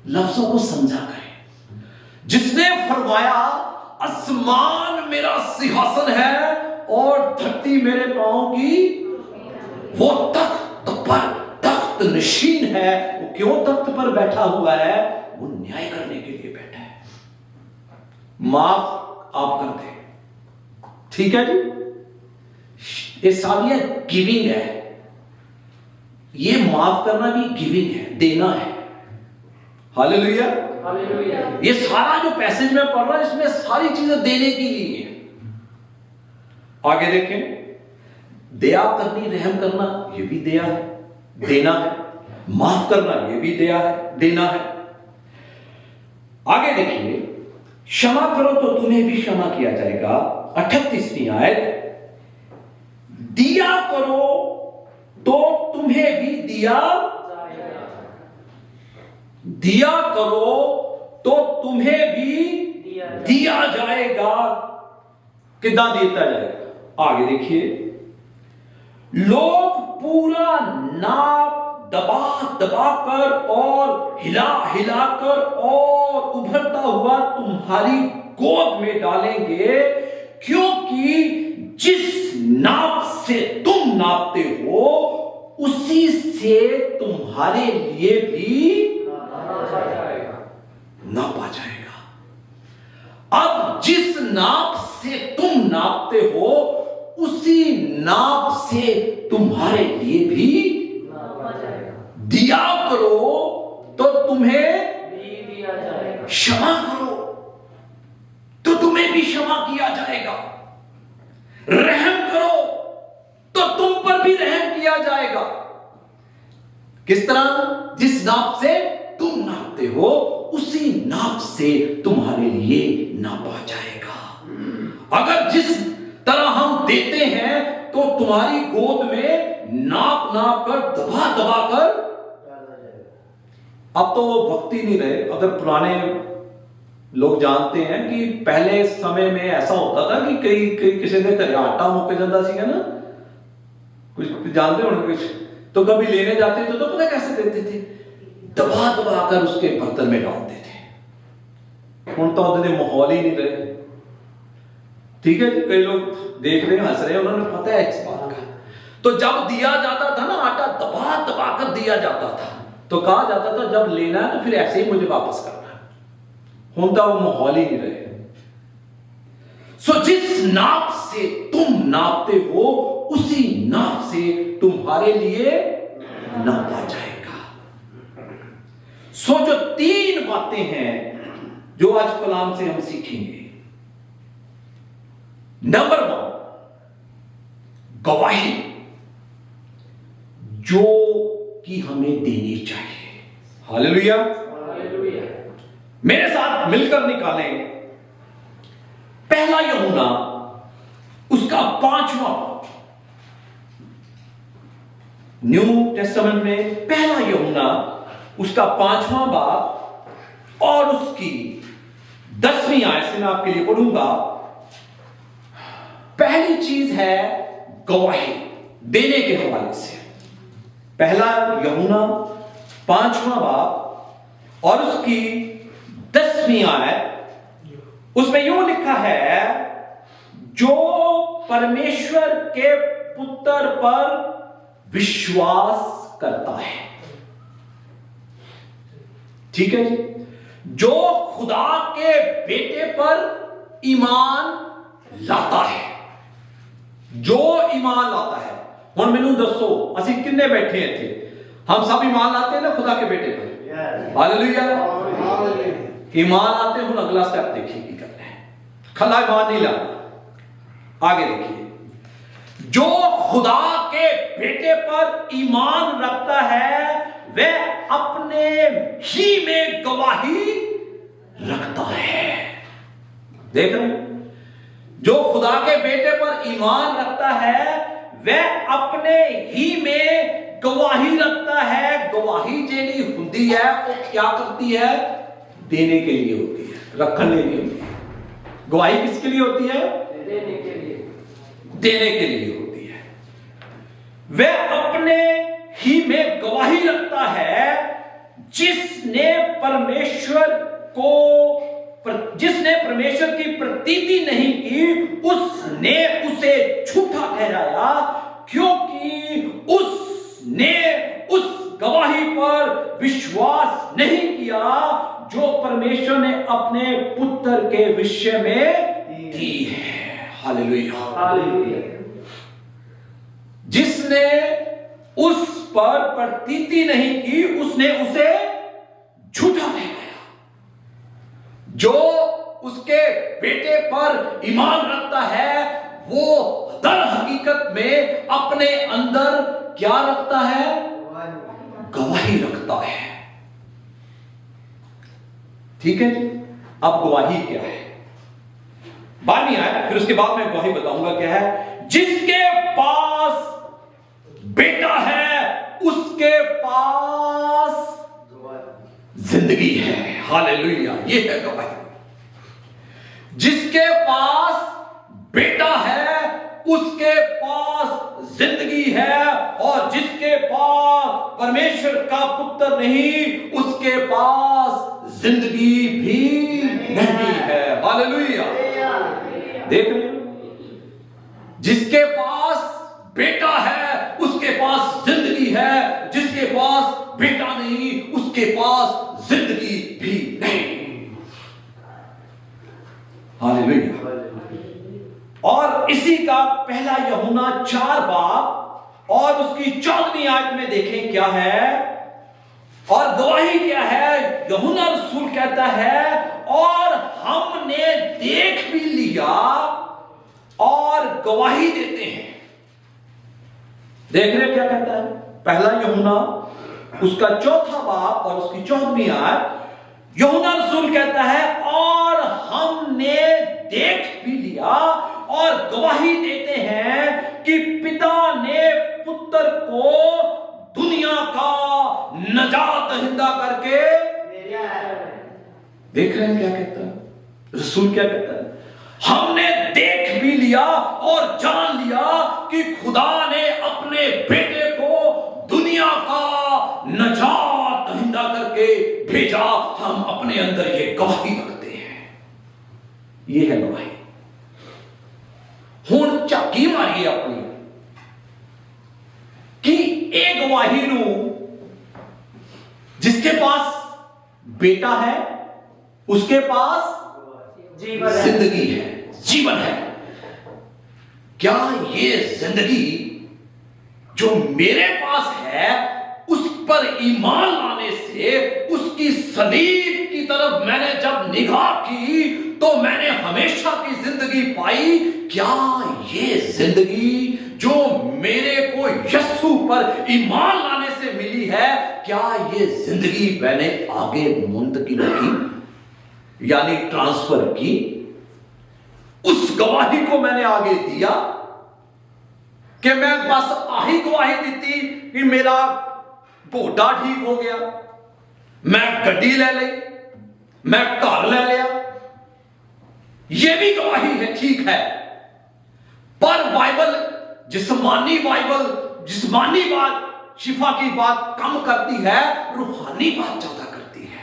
लफ्जों को समझा करें। जिसने फरमाया आसमान मेरा सिंहासन है और धरती मेरे पांव की, वो तख्त पर तख्त नशीन है। वो क्यों तख्त पर बैठा हुआ है? वो न्याय करने के लिए बैठा है। माफ आप कर दे, ठीक है जी। ये सारी गिविंग है। ये माफ करना भी गिविंग है, देना है। हालेलुया। हालेलुया। ये सारा जो पैसेज में पढ़ रहा है इसमें सारी चीजें देने के लिए है। आगे देखें, दया करनी, रहम करना, ये भी दया है, देना है। माफ करना, ये भी दया है, देना है। आगे देखिए, क्षमा करो तो तुम्हें भी क्षमा किया जाएगा। 38वीं आयत, दिया करो तो तुम्हें भी दिया करो तो तुम्हें भी दिया जाएगा। कितना देता जाएगा? आगे देखिए, लोग पूरा नाप दबा दबा कर और हिला हिला कर और उभरता हुआ तुम्हारी गोद में डालेंगे, क्योंकि जिस नाप से तुम नापते हो उसी से तुम्हारे लिए भी नापा जाएगा। अब जिस नाप से तुम नापते हो उसी नाप से तुम्हारे लिए भी दिया करो तो तुम्हें दिया जाएगा, क्षमा करो तो तुम्हें भी क्षमा किया जाएगा, रहम करो तो तुम पर भी रहम किया जाएगा। किस तरह? जिस नाप से तुम नापते हो उसी नाप से तुम्हारे लिए नापा जाएगा। अगर जिस तरह हम देते हैं तो तुम्हारी गोद में नाप नाप कर दबा दबा कर, अब तो भक्ति नहीं रहे। अगर पुराने लोग जानते हैं कि पहले समय में ऐसा होता था कि कई किसी ने घरे आटा मुक जाता सीगा ना, कुछ जानते हो कुछ, तो कभी लेने जाते थे तो पता कैसे देते थे? दबा दबा कर उसके बर्तन में डालते थे। उन तो उन्होंने माहौल ही नहीं रहे। ठीक है जी, कई लोग देख रहे हैं, हंस रहे हैं, उन्होंने पता है इस बात का। तो जब दिया जाता था ना आटा, दबा दबा कर दिया जाता था, तो कहा जाता था जब लेना है तो फिर ऐसे ही मुझे वापस करना है। होता वो माहौल ही नहीं रहे। सो जिस नाप से तुम नापते हो उसी नाप से तुम्हारे लिए नापा जाएगा। सो जो 3 बातें हैं जो आज कलाम से हम सीखेंगे। नंबर 1, गवाही जो कि हमें देनी चाहिए। हालेलुया। हालेलुया। मेरे साथ मिलकर निकालें पहला यूहन्ना उसका 5वां बाब। न्यू टेस्टामेंट में पहला यूहन्ना उसका 5वां बाब और उसकी 10वीं आयत से मैं आपके लिए पढ़ूंगा। पहली चीज है गवाही देने के हवाले से। पहला यूहन्ना 5वां बाब और उसकी 10वीं आयत, उसमें यूं लिखा है, जो परमेश्वर के पुत्र पर विश्वास करता है। ठीक है जी, जो खुदा के बेटे पर ईमान लाता है, जो ईमान लाता है। हुण मैनू दसो, असी किन्ने बैठे थे? हम सब ईमान लाते हैं ना खुदा के बेटे पर। हालेलुया। ईमान आते हैं। हुण अगला स्टेप देखिए की करना है। खला ईमान नहीं लाना। आगे देखिए, जो खुदा के बेटे पर ईमान रखता है वह अपने ही में गवाही रखता है। देख रहे हैं? जो खुदा के बेटे पर ईमान रखता है वह अपने ही में गवाही रखता है। गवाही जेड़ी हुंदी है वो क्या करती है? देने के लिए होती है, रखने के लिए। गवाही किसके लिए होती है? देने के लिए। देने के लिए होती है। वह अपने ही में गवाही रखता है। जिसने परमेश्वर की प्रतीति नहीं की उसने उसे झूठा ठहराया, क्योंकि उसने उस गवाही पर विश्वास नहीं किया जो परमेश्वर ने अपने पुत्र के विषय में दी है। हालेलुया। हालेलुया। जिसने उस पर प्रतीति नहीं की उसने उसे झूठा ठहराया। जो उसके बेटे पर ईमान रखता है वो दर हकीकत में अपने अंदर क्या रखता है? गवाही रखता है। ठीक है जी। अब गवाही क्या है? 12वीं आयत, फिर उसके बाद मैं गवाही बताऊंगा क्या है। जिसके पास बेटा है उसके पास जिंदगी है। हालेलुया। ये है गवाही। जिसके पास बेटा है उसके पास जिंदगी है, और परमेश्वर का पुत्र नहीं, उसके पास जिंदगी भी नहीं है। हालेलुया। देख रहे हो, जिसके पास बेटा है उसके पास जिंदगी है, जिसके पास बेटा नहीं उसके पास जिंदगी भी नहीं। हालेलुया। और इसी का पहला यूहन्ना 4 बाब और उसकी 14वीं आयत में देखें क्या है, और गवाही क्या है। यूहन्ना रसूल कहता है, और हमने देख भी लिया और गवाही देते हैं। देख रहे क्या कहता है पहला यूहन्ना उसका 4 बाब और उसकी 14वीं आयत। यूहन्ना रसूल कहता है, और हमने देख भी लिया और गवाही देते हैं कि पिता ने पुत्र को दुनिया का नजात दहिंदा करके। देख रहे हैं क्या कहता है रसूल, क्या कहता है, हमने देख भी लिया और जान लिया कि खुदा ने अपने बेटे को दुनिया का नजात दहिंदा करके भेजा। हम अपने अंदर ये गवाही रखते हैं, ये है गवाही। हुण झाकी मारिए अपनी कि एक गवाही नू जिसके पास बेटा है उसके पास जिंदगी है, जीवन है। क्या ये जिंदगी जो मेरे पास है उस पर ईमान लाने से, उसकी सलीब की तरफ मैंने जब निगाह की तो मैंने हमेशा की जिंदगी पाई। क्या ये जिंदगी जो मेरे को यीशु पर ईमान लाने से मिली है, क्या ये जिंदगी मैंने आगे मुंतकिल की, यानी ट्रांसफर की, उस गवाही को मैंने आगे दिया कि मैं बस आही गवाही दी कि मेरा घोड़ा ठीक हो गया, मैं गड्डी ले ली, मैं घर ले लिया, यह भी गवाही है, ठीक है। पर बाइबल जिस्मानी बात, शिफा की बात कम करती है, रूहानी बात ज्यादा करती है।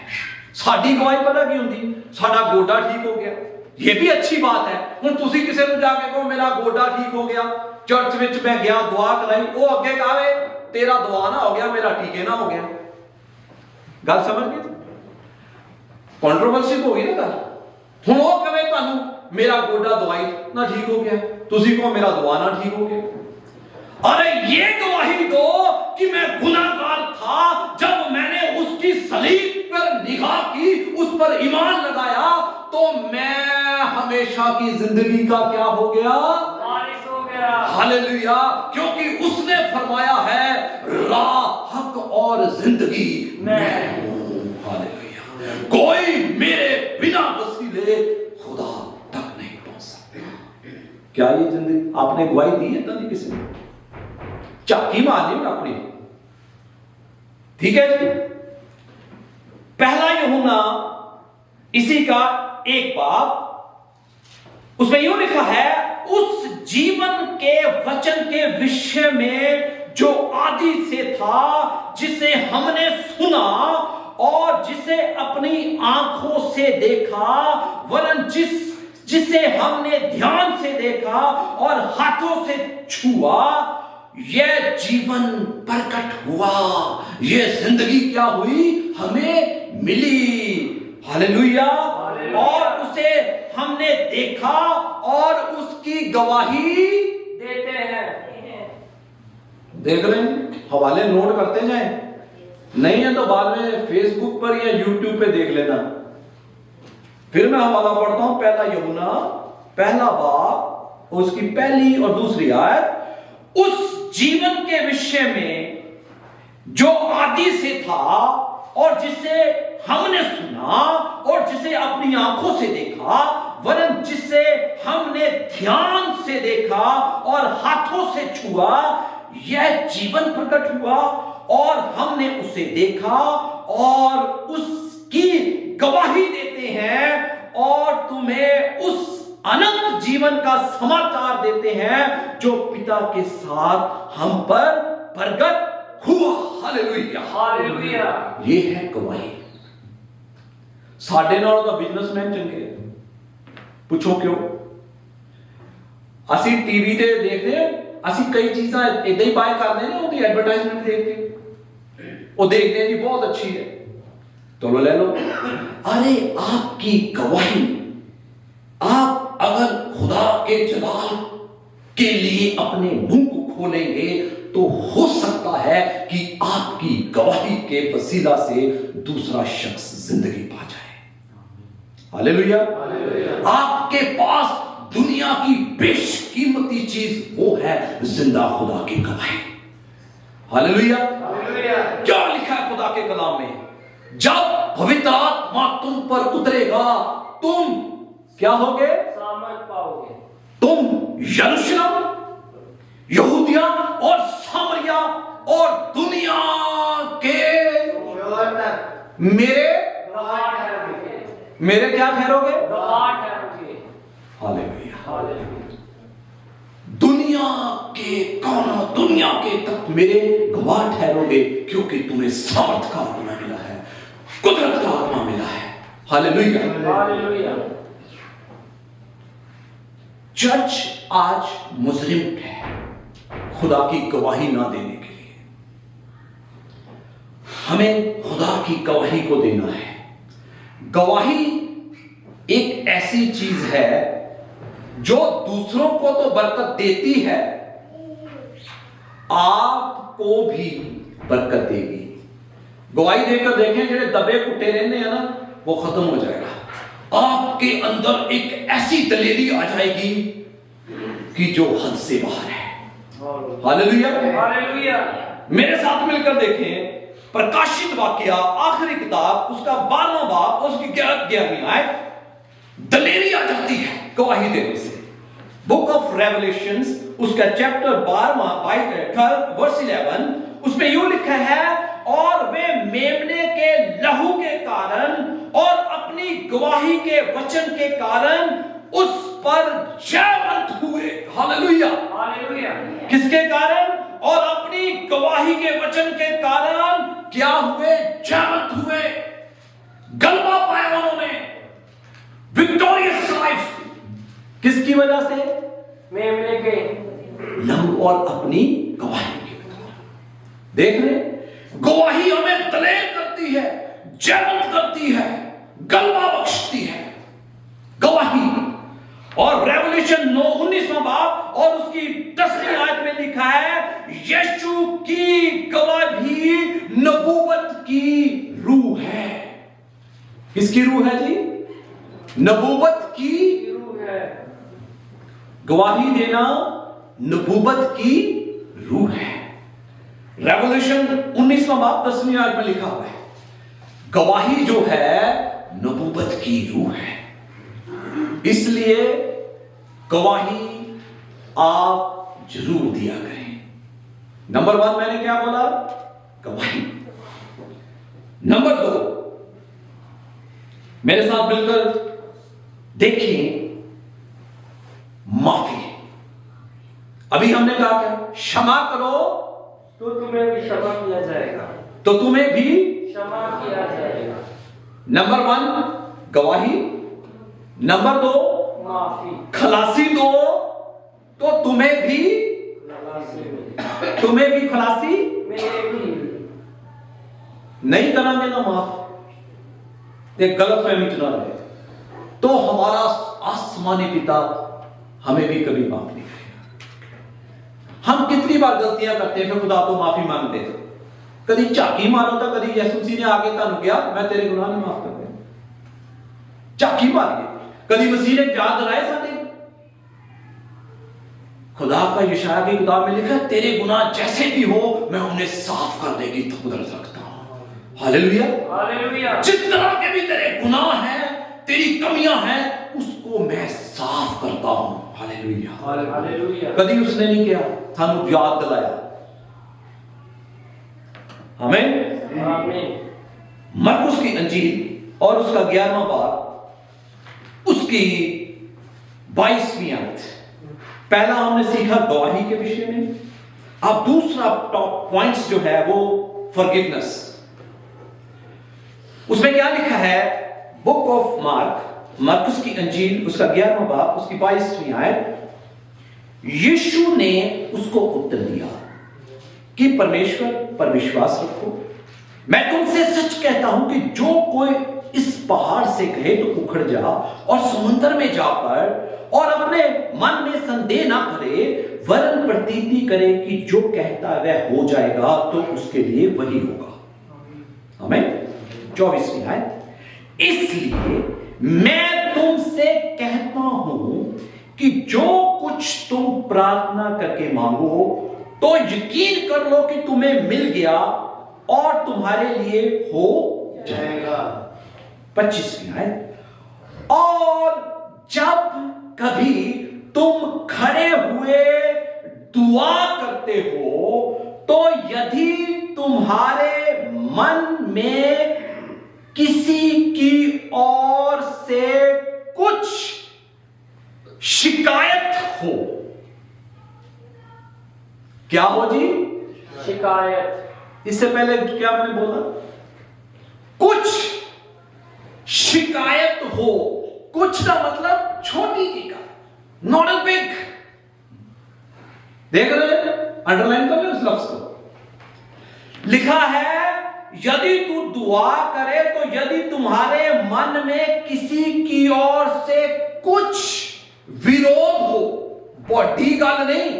साडी गवाही पता की होंगी, साडा गोडा ठीक हो गया, ये भी अच्छी बात है। हुण तुसी किसी को जाके कहो मेरा गोडा ठीक हो गया, चर्च विच मैं गया दुआ कराई, वो अगे कहे तेरा दुआ ना हो गया मेरा टीके ना हो गया। गल समझ गए? कंट्रोवर्सी हो गई ना गल। हुण वो कहे तुहानू मेरा गोडा दवाई ना ठीक हो गया, तुसी कहो मेरा दुआ ना ठीक हो गया। अरे ये गवाही दो कि मैं गुनाहगार था, जब मैंने उसकी सलीब पर निगाह की, उस पर ईमान लगाया, तो मैं हमेशा की जिंदगी का क्या हो गया, वारिस हो गया। हालेलुया। क्योंकि उसने फरमाया है राह, हक और जिंदगी मैं हूं। हालेलुया। कोई मेरे बिना वसीले खुदा तक नहीं पहुंच सकता। क्या ये जिंदगी आपने गवाही दी है? नहीं किसी ने झाकी मार ली अपनी, ठीक है जी। पहला यूहन्ना इसी का 1 बाब, उसमें यूं लिखा है, उस जीवन के वचन के विषय में जो आदि से था, जिसे हमने सुना और जिसे अपनी आंखों से देखा, वरन जिसे हमने ध्यान से देखा और हाथों से छुआ, यह जीवन प्रकट हुआ, यह जिंदगी क्या हुई, हमें मिली। हालेलुया। और उसे हमने देखा और उसकी गवाही देते हैं। देख रहे हैं, हवाले नोट करते जाएं, नहीं है तो बाद में फेसबुक पर या यूट्यूब पे देख लेना। फिर मैं हवाला पढ़ता हूं, पहला यूहन्ना पहला बाब उसकी पहली और दूसरी आयत। उस जीवन के विषय में जो आदि से था और जिसे हमने सुना और जिसे अपनी आंखों से देखा, वरन जिसे हमने ध्यान से देखा और हाथों से छुआ, यह जीवन प्रकट हुआ और हमने उसे देखा और उसकी गवाही देते हैं और तुम्हें उस अनंत जीवन का समाचार देते हैं जो पिता के साथ हम पर प्रकट हुआ। Hallelujah, hallelujah. ये है गवाही। साढ़े नालों तो बिजनेसमैन चंगे, पूछो क्यों? ਅਸੀਂ टीवी ਤੇ ਦੇਖਦੇ ਆ, ਅਸੀਂ ਕਈ ਚੀਜ਼ਾਂ ਇਦਾਂ ਹੀ ਬਾਏ ਕਰਦੇ ਨੇ, ਉਹਦੀ ਐਡਵਰਟਾਈਜ਼ਮੈਂਟ ਦੇਖ ਕੇ ਉਹ ਦੇਖਦੇ ਆ ਜੀ ਬਹੁਤ ਅੱਛੀ है, तो ले लो। अरे आपकी गवाही, आप अगर खुदा के जलाल के लिए अपने मुंह को खोलेंगे तो हो सकता है कि आपकी गवाही के वसीला से दूसरा शख्स जिंदगी पा जाए। हालेलुया। आपके पास दुनिया की बेशकीमती चीज वो है जिंदा खुदा की गवाही। हालेलुया। क्या लिखा है खुदा के कलाम में? जब पवित्र आत्मा तुम पर उतरेगा तुम क्या होगे? सामर्थ पाओगे। तुम यरूशलेम, यहूदिया और सामरिया और दुनिया के मेरे क्या ठहरोगे? हालेलुया। दुनिया के कोना, दुनिया के तक मेरे गवाह ठहरोगे, क्योंकि तुम्हें सामर्थ का आत्मा मिला है, कुदरत का आत्मा मिला है। हालेलुया। चर्च आज मुजरिम है खुदा की गवाही ना देने के लिए। हमें खुदा की गवाही को देना है। गवाही एक ऐसी चीज है जो दूसरों को तो बरकत देती है, आपको भी बरकत देगी। गवाही देकर देखें, जो दबे कुटे रहने हैं ना, वो खत्म हो जाएगा। आपके अंदर एक ऐसी दलेरी आ जाएगी कि जो हद से बाहर है। हालेलुया। मेरे साथ मिलकर देखें प्रकाशित वाक्या आखिरी किताब, उसका 12वां बाब, उसकी 11वीं आयत। दलेरी आ जाती है गवाही देने से। बुक ऑफ रेवलेशंस, उसका चैप्टर 12 वर्स 11, उसमें यूं लिखा है, और वे मेमने के लहू के कारण और अपनी गवाही के वचन के कारण उस पर जयवंत हुए। हालेलुया। किसके कारण? और अपनी गवाही के वचन के कारण क्या हुए? जयवंत हुए, गलबा पाया उन्होंने, विक्टोरियस लाइफ। किसकी वजह से? मेमने के लहू और अपनी गवाही के कारण। देख रहे, गवाही हमें दलेर करती है, जयवंत करती है, गलबा बख्शती है गवाही। और रेवल्यूशन 19वां बाब और उसकी 10वीं आयत में लिखा है, यीशु की गवाही नबूवत की रूह है। किसकी रूह है जी? नबूवत की रूह है। गवाही देना नबूवत की रूह है। रेवल्यूशन 19वां बाब 10वीं आयत में लिखा हुआ है, गवाही जो है नबूवत की रूह है। इसलिए गवाही आप जरूर दिया करें। नंबर 1 मैंने क्या बोला? गवाही। नंबर 2, मेरे साथ मिलकर देखिए माफी। अभी हमने कहा क्या? क्षमा करो तो तुम्हें भी क्षमा किया जाएगा। तो तुम्हें भी क्षमा किया जाएगा। नंबर 1 गवाही, नंबर 2 माफी। खलासी दो तो तुम्हें भी खलासी नहीं करांगे ना माफ। एक गलत फहमी चला रहे तो हमारा आसमानी पिता हमें भी कभी माफ नहीं करेगा। हम कितनी बार गलतियां करते हैं, फिर खुदा तो माफी मांगते हैं। कभी झाकी मारो तो कभी यीशु मसीह ने आगे तानु गया, मैं तेरे गुनाह नहीं माफ करता। झाकी मारिए, कभी मसीह ने याद दिलाए साथे। खुदा का यशाया की किताब में लिखा है, तेरे गुनाह जैसे भी हो मैं उन्हें साफ कर देगी तो कुदरत रखता हूं। हालेलुया। हालेलुया। जिस तरह के भी तेरे गुनाह हैं, तेरी कमियां हैं, उसको मैं साफ करता हूं। हालेलुया। हालेलुया। कभी उसने नहीं किया, थानू याद दिलाया। आमीन। आमीन। मरकुस की अंजील और उसका 11वां बाब, उसकी 22वीं आयत। पहला हमने सीखा गवाही के विषय में, अब दूसरा टॉप पॉइंट्स जो है वो फॉरगिवनेस। उसमें क्या लिखा है? बुक ऑफ मरकुस की अंजील उसका 11वां बाब उसकी 22वीं आयत, यीशु ने उसको उत्तर दिया कि परमेश्वर पर विश्वास रखो। मैं तुमसे सच कहता हूं कि जो कोई इस पहाड़ से कहे तो उखड़ जा और समुद्र में जा पड़ और अपने मन में संदेह ना करे वरन प्रतीति करे कि जो कहता वह हो जाएगा तो उसके लिए वही होगा। आमीन। 24वीं आयत, इसलिए मैं तुमसे कहता हूं कि जो कुछ तुम प्रार्थना करके मांगो तो यकीन कर लो कि तुम्हें मिल गया और तुम्हारे लिए हो जाएगा। 25वीं आयत, और जब कभी तुम खड़े हुए दुआ करते हो तो यदि तुम्हारे मन में किसी की ओर से कुछ शिकायत हो, क्या हो जी? शिकायत। इससे पहले क्या मैंने बोला? कुछ शिकायत हो। कुछ का मतलब छोटी सी का, नॉट अ बिग। देख रहे हैं? अंडरलाइन कर रहे उस लफ्ज को। लिखा है यदि तू दुआ करे तो यदि तुम्हारे मन में किसी की ओर से कुछ विरोध हो, बड़ी गल नहीं,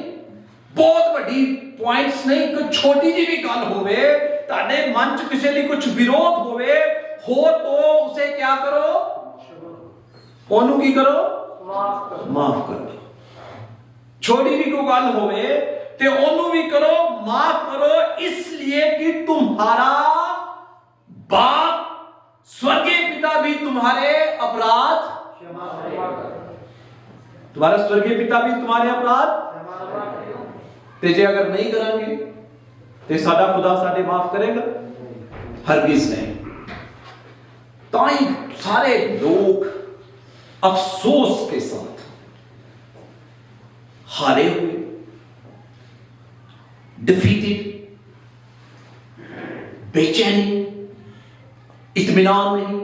बहुत बड़ी पॉइंट्स नहीं, कुछ छोटी जी भी गल होवे, ताने मन च किसी लिए कुछ विरोध होवे हो तो उसे क्या करो? ओनू की करो? माफ करो। छोटी भी कोई गल होवे ते ओनू भी करो, माफ करो, इसलिए कि तुम्हारा बाप स्वर्गीय पिता भी तुम्हारे अपराध तुम्हारा स्वर्गीय पिता भी तुम्हारे अपराध ते जे अगर नहीं करांगे ते साडा खुदा साडे माफ करेगा? हरगिज नहीं। ताई सारे लोग अफसोस के साथ हारे हुए, डिफीटेड, बेचैनी, इत्मीनान नहीं,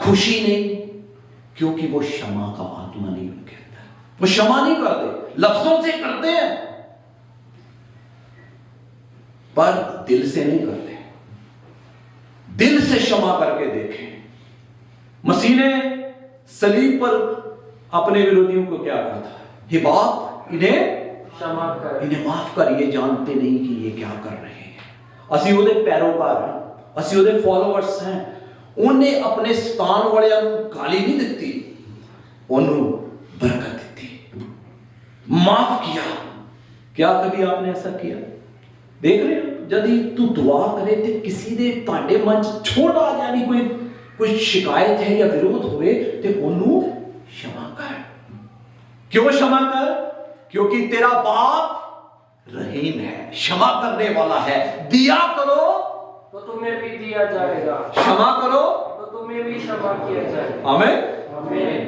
खुशी नहीं, क्योंकि वो क्षमा का आत्मा नहीं उनके अंदर। वो क्षमा नहीं करते, लफ्जों से करते हैं पर दिल से नहीं करते। दिल से क्षमा करके देखें। मसीह ने सलीब पर अपने विरोधियों को क्या कहा था? हे बाप, इन्हें क्षमा कर, इन्हें माफ कर, ये जानते नहीं कि ये क्या कर रहे हैं। ਅਸੀਂ ਉਹਦੇ ਪੈਰੋਕਾਰ ਹਾਂ, ਅਸੀਂ ਉਹਦੇ ਫਾਲੋਅਰਸ हैं। ਉਹਨੇ ਆਪਣੇ ਸਤਾਨ ਵਾਲਿਆਂ ਨੂੰ ਗਾਲੀ नहीं ਦਿੱਤੀ, ਉਹਨੂੰ बरकत दी, माफ किया। क्या कभी आपने ऐसा किया? देख रहे हो, यदि तू दुआ करे तो किसी दे ਤੁਹਾਡੇ मन छोड़ा जानी कोई शिकायत है या विरोध होवे तो ਉਹਨੂੰ क्षमा कर। क्यों क्षमा कर? क्योंकि तेरा बाप रहीम है, क्षमा करने वाला है। दिया करो तो तुम्हें भी दिया जाएगा, क्षमा करो तो तुम्हें भी क्षमा किया जाएगा। आमीन। आमीन।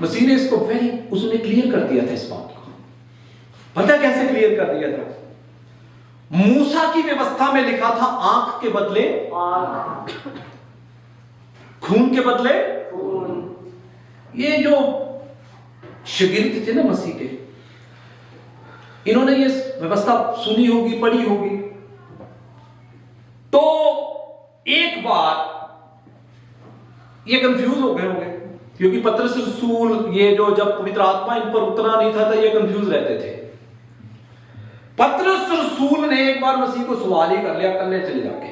मसीह ने इसको उसने क्लियर कर दिया था इस बात को। पता कैसे क्लियर कर दिया था? मूसा की व्यवस्था में लिखा था आंख के बदले आँख, खून के बदले खून। ये जो शागिर्द थे ना मसीह के, इन्होंने ये व्यवस्था सुनी होगी, पढ़ी होगी। तो एक बार ये कंफ्यूज हो गए होंगे, क्योंकि पतरस रसूल ये जो जब पवित्र आत्मा इन पर उतरा नहीं था तो ये कंफ्यूज रहते थे। पतरस रसूल ने एक बार मसीह को सवाल ही कर लिया, कल्ले चले जाके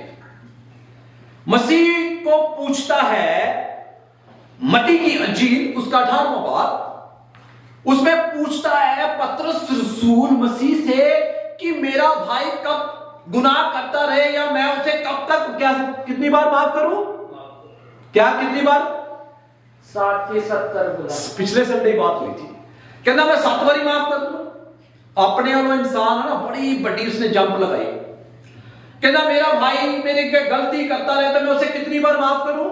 मसीह को पूछता है, मत्ती की अंजील उसका 18वां बाब, उसमें पूछता है पतरस रसूल मसीह से कि मेरा भाई कब गुनाह करता रहे या मैं उसे कब तक कितनी बार माफ करूं? क्या कितनी बार? 7 के 70 गुना। पिछले संडे बात हुई थी, कहना मैं 7 बारी माफ कर दूं। अपने वाला इंसान है ना, बड़ी बड़ी उसने जंप लगाई, कहना मेरा भाई मेरे के गलती करता रहे तो मैं उसे कितनी बार माफ करूं?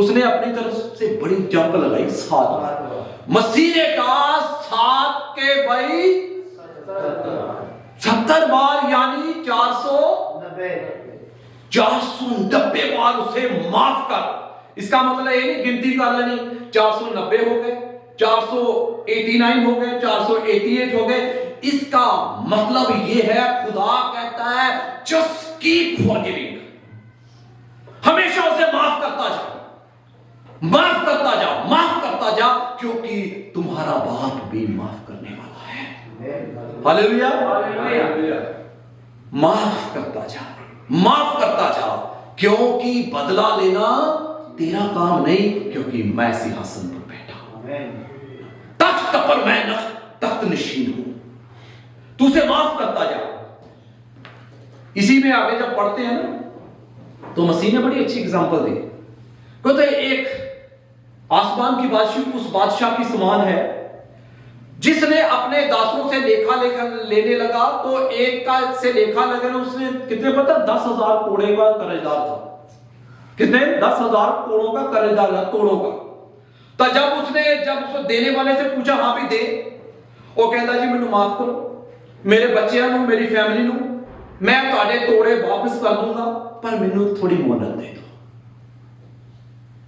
उसने अपनी तरफ से बड़ी जंप लगाई, 7 बार। मसीह ने कहा 7 के भाई 70 बार यानी 490 बार उसे माफ कर। इसका मतलब ये नहीं गिनती कर लेनी 490 हो गए, 489 हो गए, 488 हो गए। इसका मतलब ये है खुदा कहता है जस्ट कीप फॉरगिविंग, हमेशा उसे माफ करता जाओ, माफ करता जाओ, माफ करता जाओ, क्योंकि तुम्हारा बाप भी माफ करने वाला है। Hallelujah, hallelujah. माफ करता जा, माफ करता जा, क्योंकि बदला लेना तेरा काम नहीं, क्योंकि मैं सिंहासन पर बैठा हूं, तख्त पर मैं तख्त नशीन हूं। तू उसे माफ करता जा। इसी में आगे जब पढ़ते हैं ना, तो मसीह ने बड़ी अच्छी एग्जांपल दी। कहते एक आसमान की बादशाह उस बादशाह की समान है जिसने अपने दासों से लेखा लेने लगा। तो एक का से लेखा लगने उसने कितने पता 10,000 कोड़े का कर्जदार था। कितने 10,000 कोड़ों का कर्जदार था, तोड़ों का। तो जब उसको देने वाले से पूछा हाँ भी दे, वो कहता जी मैंने माफ करो, मेरे बच्चों को मेरी फैमिली को मैं ਤੁਹਾਡੇ तोड़े वापस कर दूंगा, पर मैंने थोड़ी मोहलत दे दो।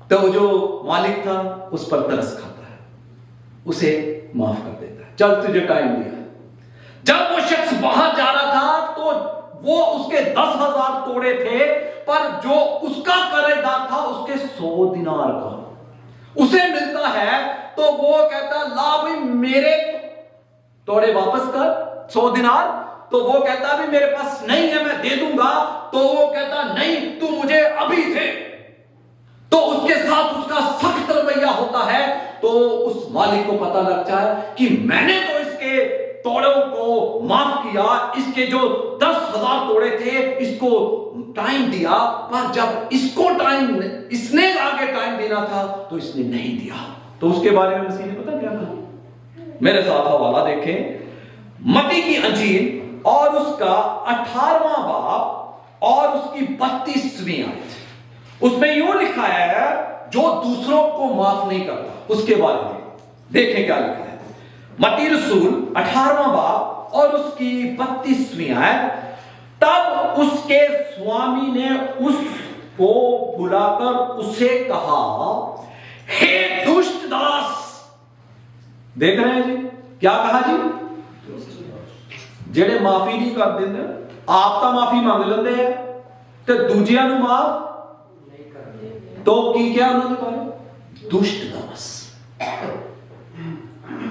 तो जो मालिक था उस पर तरस खाता है, उसे माफ कर देता है। चल तुझे टाइम दिया। जब वो शख्स बाहर जा रहा था तो वो उसके 10,000 तोड़े थे, पर जो उसका कर्जदार था उसके 100 दिनार का उसे मिलता है। तो वो कहता ला भाई मेरे तोड़े वापस कर 100 दिनार। तो वो कहता भी मेरे पास नहीं है, मैं दे दूंगा। तो वो कहता नहीं, तू मुझे अभी दे। तो उसके साथ उसका सख्त रवैया होता है। तो उस मालिक को पता लग जाए कि मैंने तो इसके तोड़ों को माफ किया, इसके जो 10,000 तोड़े थे इसको टाइम दिया, पर जब इसको टाइम इसने आगे टाइम देना था तो इसने नहीं दिया। तो उसके बारे में मसीह ने पता क्या कहा? मेरे साथ हवाला देखें, मत्ती की अंजील और उसका 18वां बाब और उसकी 32वीं आयत। उसमें यूं लिखा है जो दूसरों को माफ नहीं करता, उसके बारे में देखें क्या लिखा है। मत्ती रसूल 18वां बाब और उसकी 32वीं आयत। तब उसके स्वामी ने उसको बुलाकर उसे कहा, हे दुष्ट दास। देख रहे हैं जी क्या कहा जी? ਜਿਹੜੇ माफी नहीं कर देंगे, आप तो माफी मांग लेंगे हैं तो दूजिया नु माफ नहीं करते। तो की क्या उन्होंने कहा? दुष्ट दास।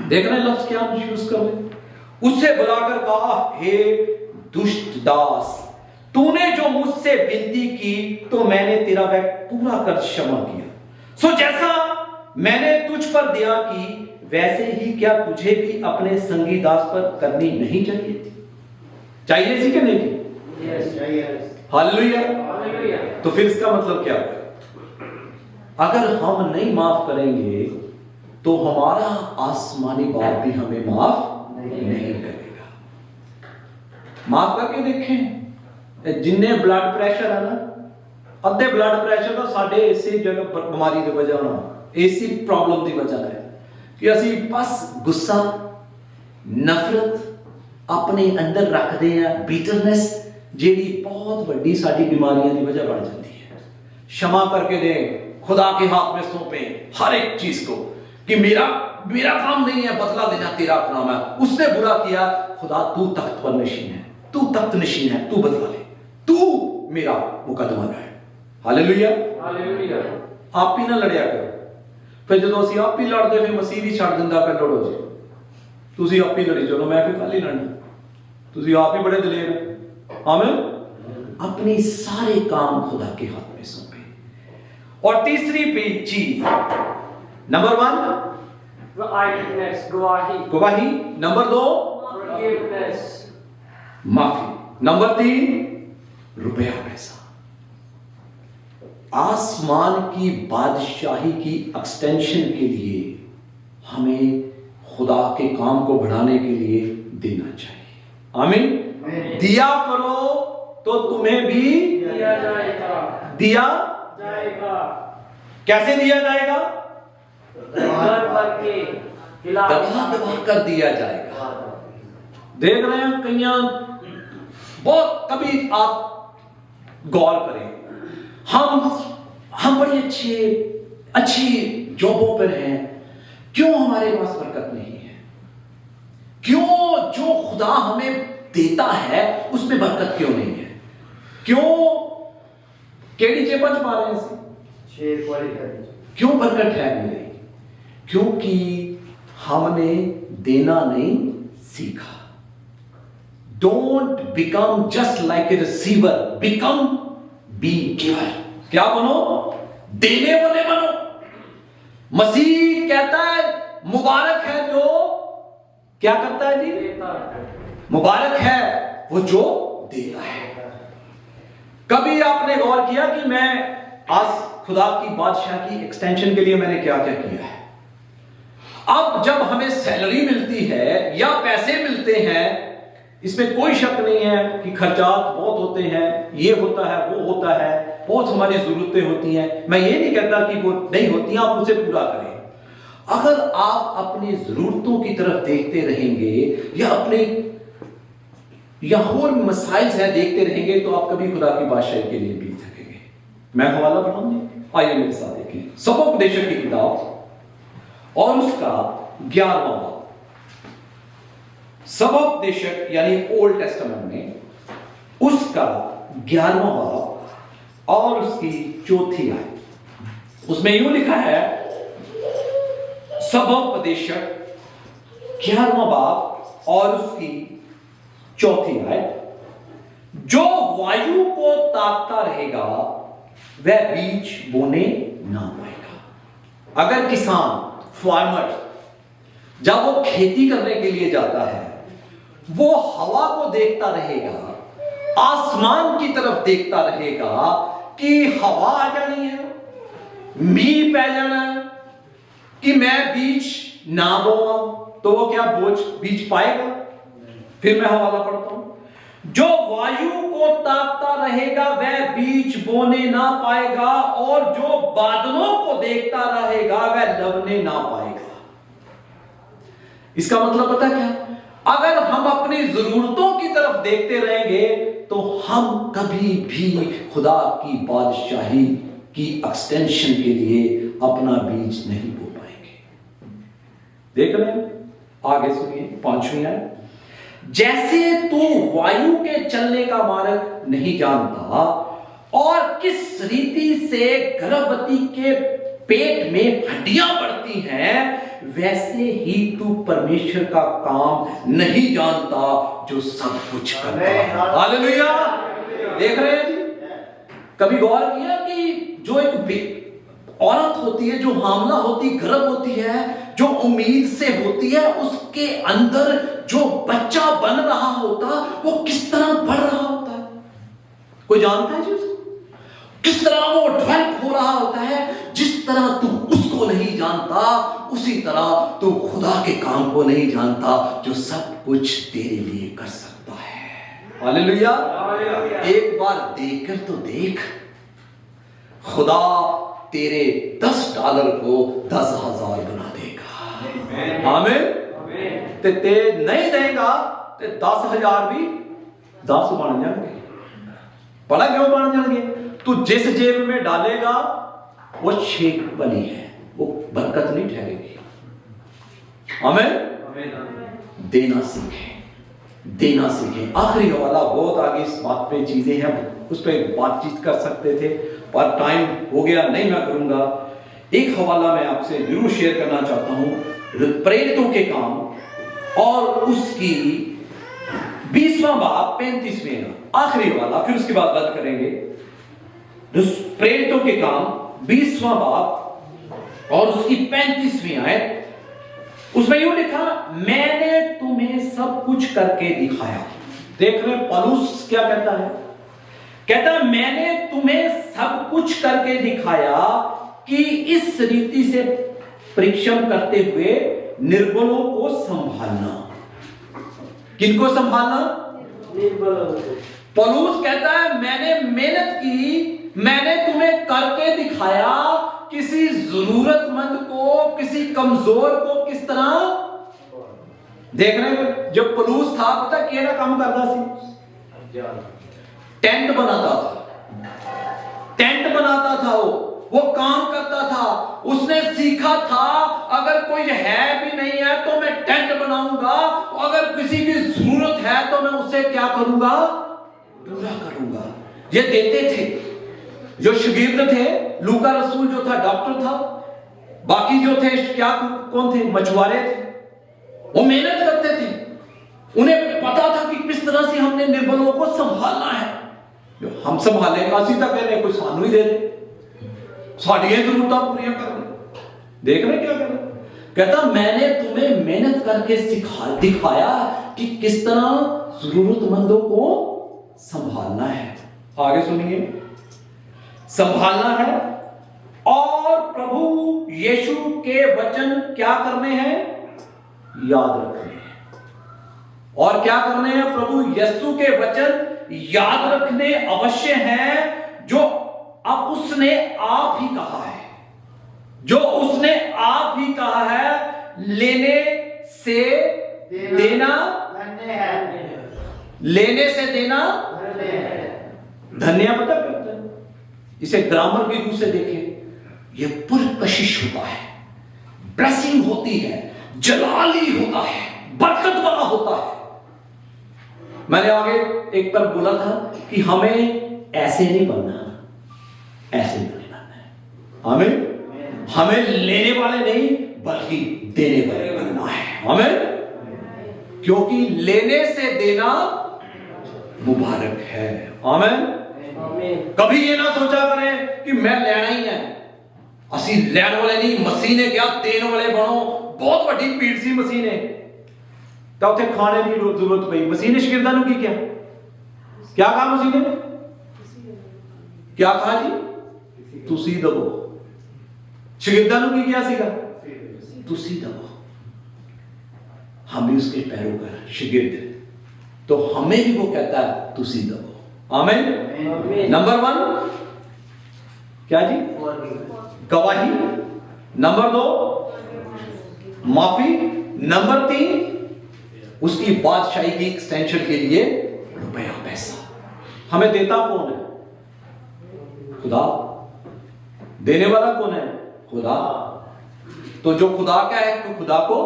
देख रहे हैं लफ्ज क्या यूज कर रहे। उससे बुलाकर कहा, हे दुष्ट दास, तूने जो मुझसे विनती की तो मैंने तेरा वह पूरा कर क्षमा किया। सो जैसा मैंने तुझ पर दया की वैसे ही क्या तुझे भी अपने संगी दास पर करनी नहीं चाहिए थी? चाहिए थी कि नहीं थी? यस। Hallelujah, hallelujah. तो फिर इसका मतलब क्या है? अगर हम नहीं माफ करेंगे तो हमारा आसमानी बाप भी हमें माफ नहीं करेगा। माफ करके देखें, जिन्हें ब्लड प्रेशर है ना, अद्धे ब्लड प्रेशर तो साढ़े इसी जगह बीमारी की वजह होना, इसी प्रॉब्लम की वजह है कि असी बस गुस्सा नफरत अपने अंदर रखते हैं, बिटरनेस जेडी बहुत बड़ी साडी बीमारियां की वजह बन जाती है। क्षमा करके दें, खुदा के हाथ में सौंपे हर एक चीज को कि मेरा काम नहीं है बदला देना, तेरा काम है। उसने बुरा किया, खुदा तू तख्त पर नशीन है, तू तख्त नशीन है, तू बदला ले, तू मेरा मुकदमा है। Hallelujah, hallelujah. आप ही ना लड़िया करो। फिर जो असं आप ही लड़ते फिर मसीह भी छड़ दिंदा कर लड़ो जी, तुसी आप ही लड़ी चलो, मैं फिर कल ही लड़ना, तुसी आप ही बड़े दलेर हो। आमीन। अपने सारे काम खुदा के हाथ में सौंपे। और तीसरी चीज नंबर 1 गवाही, नंबर 2 माफी, नंबर 3 रुपया पैसा। आसमान की बादशाही की एक्सटेंशन के लिए हमें खुदा के काम को बढ़ाने के लिए देना चाहिए। आमीन। दिया करो तो तुम्हें भी दिया जाएगा। दिया जाएगा। कैसे दिया जाएगा? दबा कर दिया जाएगा। देख रहे हैं कईयां बहुत, कभी आप गौर करें, हम बड़ी अच्छी जॉबों पर हैं, क्यों हमारे पास बरकत नहीं है? क्यों जो खुदा हमें देता है उसमें बरकत क्यों नहीं है? क्यों केड़ी जेब च पा रहे हैं? क्यों बरकत है नहीं? क्योंकि हमने देना नहीं सीखा। Don't become just like a receiver, become be giver. क्या बनो? देने वाले बनो। मसीह कहता है मुबारक है जो क्या करता है जी? मुबारक है वो जो देता है। कभी आपने गौर किया कि मैं आज खुदा की बादशाह की एक्सटेंशन के लिए मैंने क्या क्या किया है? अब जब हमें सैलरी मिलती है या पैसे मिलते हैं, इसमें कोई शक नहीं है कि खर्चात बहुत होते हैं, ये होता है वो होता है, बहुत हमारी जरूरतें होती हैं। मैं ये नहीं कहता कि वो नहीं होती, आप उसे पूरा करें। अगर आप अपनी जरूरतों की तरफ देखते रहेंगे या अपने या और मसाइल है देखते रहेंगे, तो आप कभी खुदा की बादशाही के लिए भी थकेंगे। मैं हवाला पढ़ाऊंगा, आइए मेरे साथ देखें सबोपदेशक की किताब और उसका 11वां बाब। सबोपदेशक यानी ओल्ड टेस्टामेंट में उसका 11वां बाब और उसकी 4थी आयत। उसमें यूं लिखा है, सबोपदेशक 11वां बाब और उसकी 4थी आयत, जो वायु को ताकता रहेगा वह बीज बोने ना पाएगा। अगर किसान फार्मर जब वो खेती करने के लिए जाता है, वो हवा को देखता रहेगा, आसमान की तरफ देखता रहेगा कि हवा आ जानी है, मींह पै जाना है, कि मैं बीज ना बोऊंगा, तो वो क्या बीज पाएगा? फिर मैं हवाला पढ़ता हूं, जो वायु को ताकता रहेगा वह बीज बोने ना पाएगा, और जो बादलों को देखता रहेगा वह लवने ना पाएगा। इसका मतलब पता क्या? अगर हम अपनी जरूरतों की तरफ देखते रहेंगे तो हम कभी भी खुदा की बादशाही की एक्सटेंशन के लिए अपना बीज नहीं बो पाएंगे। देख रहे हैं? आगे सुनिए 5वीं आयत। जैसे तू वायु के चलने का मार्ग नहीं जानता और किस रीति से गर्भवती के पेट में हड्डियां बढ़ती हैं, वैसे ही तू परमेश्वर का काम नहीं जानता जो सब कुछ करता है। हालेलुया! देख रहे हैं जी? कभी गौर किया कि जो एक औरत होती है, जो हामला होती, गर्भ होती है, जो उम्मीद से होती है, उसके अंदर जो बच्चा बन रहा होता वो किस तरह बढ़ रहा होता है? कोई जानता है जी उसको? किस तरह वो डेवलप हो रहा होता है? जिस तरह तू उसको नहीं जानता, उसी तरह तू खुदा के काम को नहीं जानता जो सब कुछ तेरे लिए कर सकता है। हालेलुया! एक बार देखकर तो देख, खुदा तेरे $10 को 10,000 बना देगा। आमीन। ते नहीं देगा ते 10,000 भी 10 बन जाएंगे। पता क्यों बन जाएंगे? तू जिस जेब में डालेगा वो शेख बनी है, वो बरकत नहीं ठहरेगी। आमीन। देना सीखें, देना सीखें। आखिरी हवाला, बहुत आगे इस बात पे चीजें हैं, उस पर बातचीत कर सकते थे पर टाइम हो गया, नहीं मैं करूंगा। एक हवाला मैं आपसे जरूर शेयर करना चाहता हूं, प्रेरितों के काम और उसकी 20वां बाब 35वें आखिरी हवाला, फिर उसके बाद बात करेंगे। प्रेरितों के काम 20वां बाब और उसकी 35वीं आयत। उसमें यूं लिखा, मैंने तुम्हें सब कुछ करके दिखाया। देख रहे पौलुस क्या कहता है? कहता है मैंने तुम्हें सब कुछ करके दिखाया कि इस रीति से परिश्रम करते हुए निर्बलों को संभालना। किनको संभालना? निर्बलों को। पौलुस कहता है मैंने मेहनत की, मैंने तुम्हें करके दिखाया किसी जरूरतमंद को, किसी कमजोर को किस तरह देख रहे हैं, जब पलूस था पता केड़ा काम करता सी, टेंट बनाता था, टेंट बनाता था, वो काम करता था। उसने सीखा था अगर कोई है भी नहीं है तो मैं टेंट बनाऊंगा, अगर किसी की जरूरत है तो मैं उससे क्या करूंगा, पूरा करूंगा। ये देते थे। जो शागिर्द थे, लूका रसूल जो था डॉक्टर था, बाकी जो थे क्या कौन थे, मछुआरे थे, वो मेहनत करते थे। उन्हें पता था कि किस तरह से हमने निर्बलों को संभालना है। जो हम संभालेंगे असि तक कहने कोई सानू ही दे दे, साड़ियां जरूरतां पूरी कर दे। देख रहे क्या कर रहे, कहता मैंने तुम्हें मेहनत करके दिखाया कि किस तरह जरूरतमंदों को संभालना है। आगे सुनिए, संभालना है और प्रभु यीशु के वचन क्या करने हैं, याद रखने हैं। और क्या करने हैं, प्रभु यीशु के वचन याद रखने अवश्य हैं, जो अब उसने आप ही कहा है, जो उसने आप ही कहा है, लेने से देना धन्य है, लेने से देना धन्य। पता करता है, इसे ग्रामर की रूप से देखें, यह पुरकशिश होता है, ब्लेसिंग होती है, जलाली होता है, बरकत वाला होता है। मैंने आगे एक पर बोला था कि हमें ऐसे नहीं बनना, ऐसे नहीं बनना है, हमें लेने वाले नहीं बल्कि देने वाले बनना है। हमें, क्योंकि लेने से देना मुबारक है। आमीन। कभी ये ना सोचा करें कि मैं लेना ही है, असी लैन वाले नहीं, मसीह ने क्या देने वाले बनो। बहुत बड़ी भीड़ सी मसीह ने, तो उसे खाने की जरूरत पई, मसीह ने शागिर्दां नूं की क्या कहा, मसीह ने क्या कहा जी, तुसी दवो। शागिर्दां नूं की किया सीगा, तुसी दवो। हम भी उसके पैरों का शागिर्द, तो हमें भी वो कहता है तुसी दवो। आमीन। नंबर 1 क्या जी, गवाही। नंबर 2 माफी। नंबर 3 उसकी बादशाही की एक्सटेंशन के लिए रुपया पैसा। हमें देता कौन है, खुदा। देने वाला कौन है, खुदा। तो जो खुदा का है तो खुदा को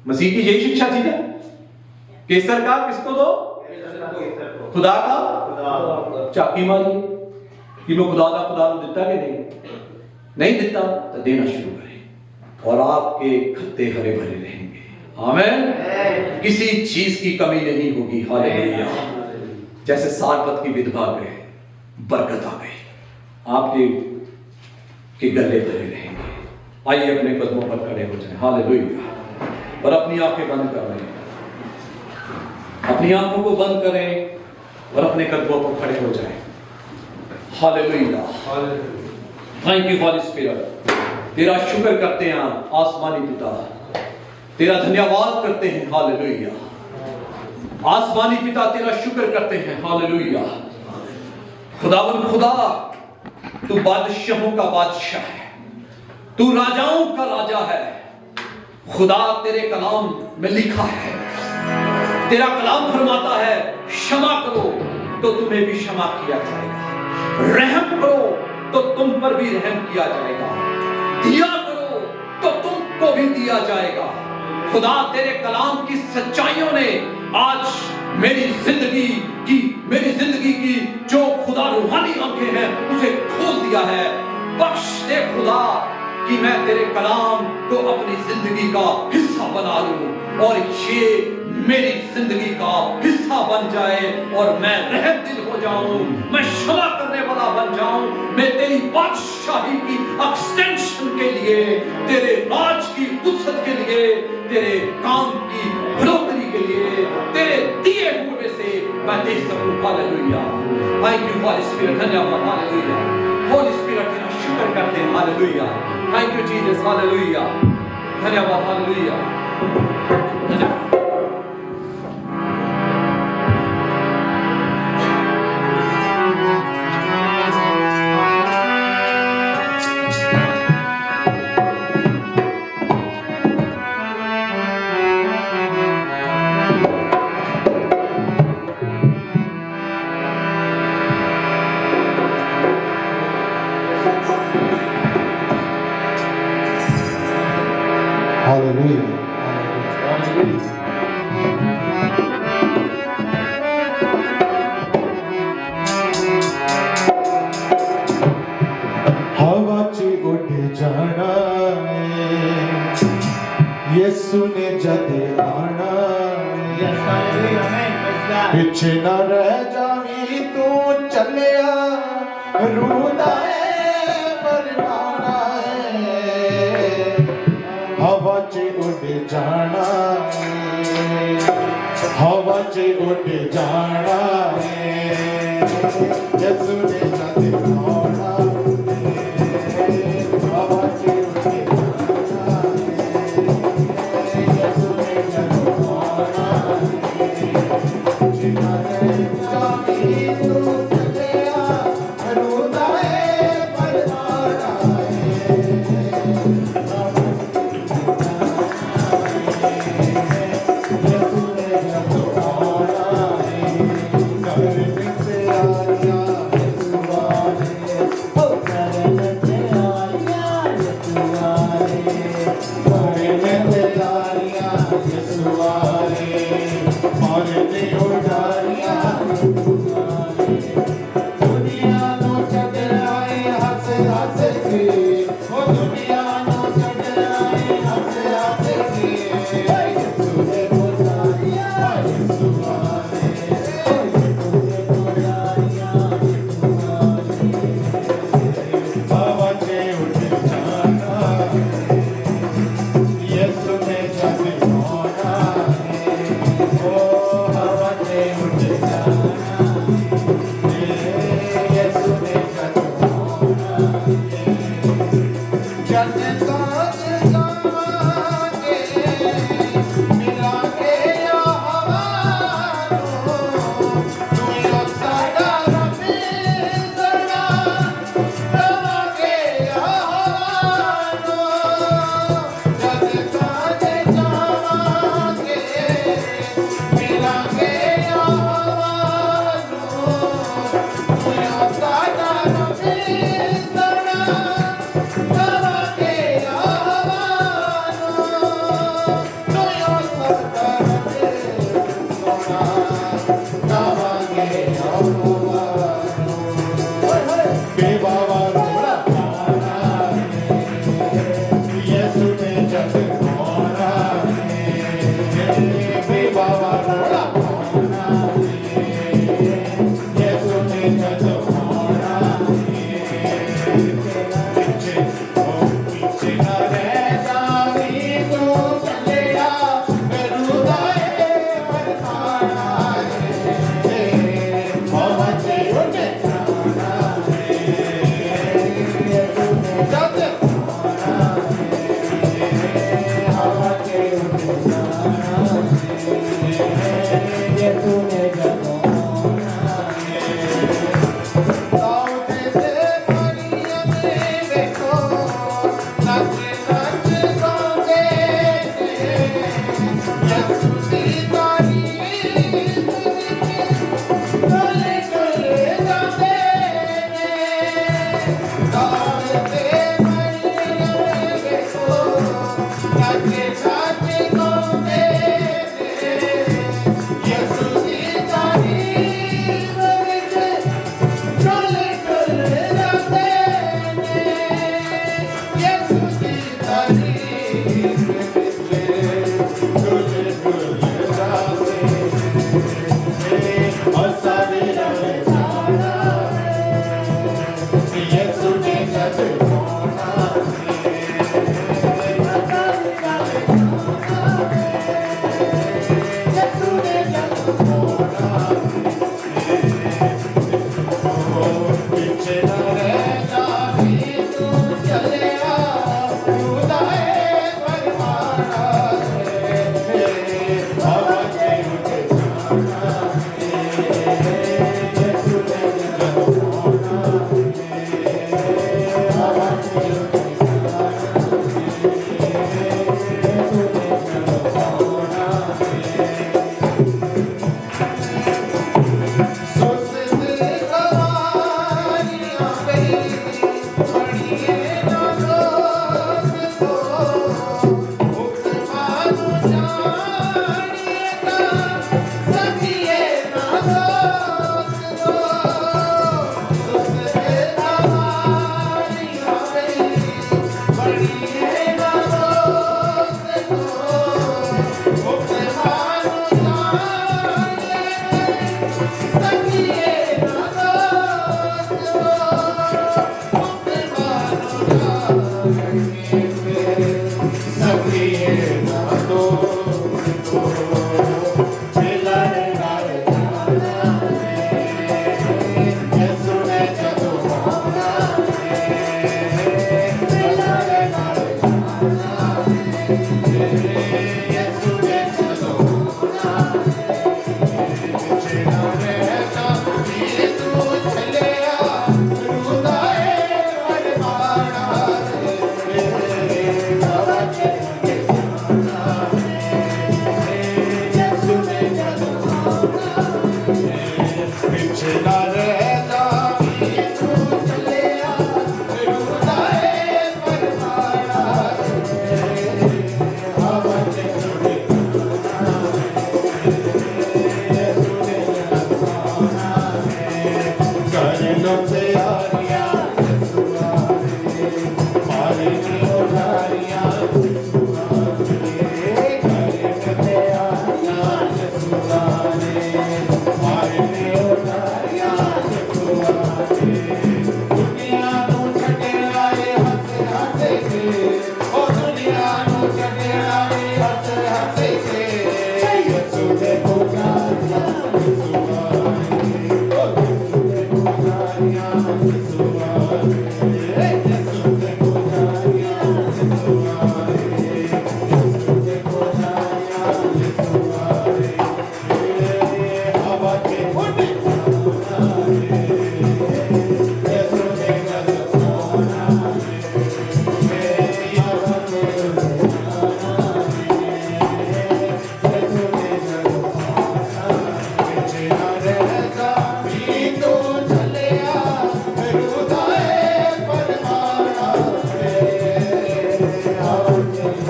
मसीह की यही शिक्षा थी ना, केसर का किसको दो, खुदा का। चाकी मारी कि मैं खुदा का, खुदा को दिता कि नहीं दिता, तो देना शुरू करें और आपके खत्ते हरे भरे रहेंगे। आमीन। किसी चीज की कमी नहीं होगी। हालेलुया। जैसे सारपत की विधवा पे बरकत आ गई, आपके के गले भरे रहेंगे। आइए अपने कदमों पर खड़े हो जाएं। हालेलुया। और अपनी आंखें बंद कर लें, अपनी आंखों को बंद करें और अपने कदमों पर खड़े हो जाएं। Hallelujah. Thank you Holy Spirit. तेरा शुक्र करते हैं आसमानी पिता, तेरा धन्यवाद करते हैं। हालेलुया। आसमानी पिता तेरा शुक्र करते हैं। हालेलुया। खुदावन खुदा, तू बादशाहों का बादशाह है, तू राजाओं का राजा है। खुदा तेरे कलाम में लिखा है, तेरा कलाम फरमाता है क्षमा करो तो तुम्हें भी क्षमा किया जाएगा, रहम करो तो तुम पर भी रहम किया जाएगा, दिया करो तो तुमको भी दिया जाएगा। खुदा तेरे कलाम की सच्चाइयों ने आज मेरी जिंदगी की जो खुदा रूहानी आंखें हैं उसे खोल दिया है। बख्श दे खुदा कि मैं तेरे कलाम को अपनी जिंदगी का हिस्सा बना लूं और ये मेरी जिंदगी का हिस्सा बन जाए और मैं रहम दिल हो जाऊं, मैं क्षमा करने वाला बन जाऊं, मैं तेरी बादशाही की एक्सटेंशन के लिए, तेरे राज की वुसअत के लिए, तेरे काम की बढ़ोतरी के लिए, तेरे दिए हुए से मैं दे सकूं। Hallelujah. Thank you Holy Spirit. धन्यवाद। हालेलुया। हॉली स्पिरिट तेरा शुक्र करते हैं। Hallelujah. Thank you Jesus. Hallelujah. धन्यवाद। हालेलुया। धन्यवाद। हवाची उड़ जाना यीशु ने जद आना पिछे न रह जावी तू चलिया रूदा है परवाना है हवा च उड़ जाना हवा च उड़ जाना है यीशु ने जद आना हवा च उड़ जाना है यीशु ने जद आना Yes,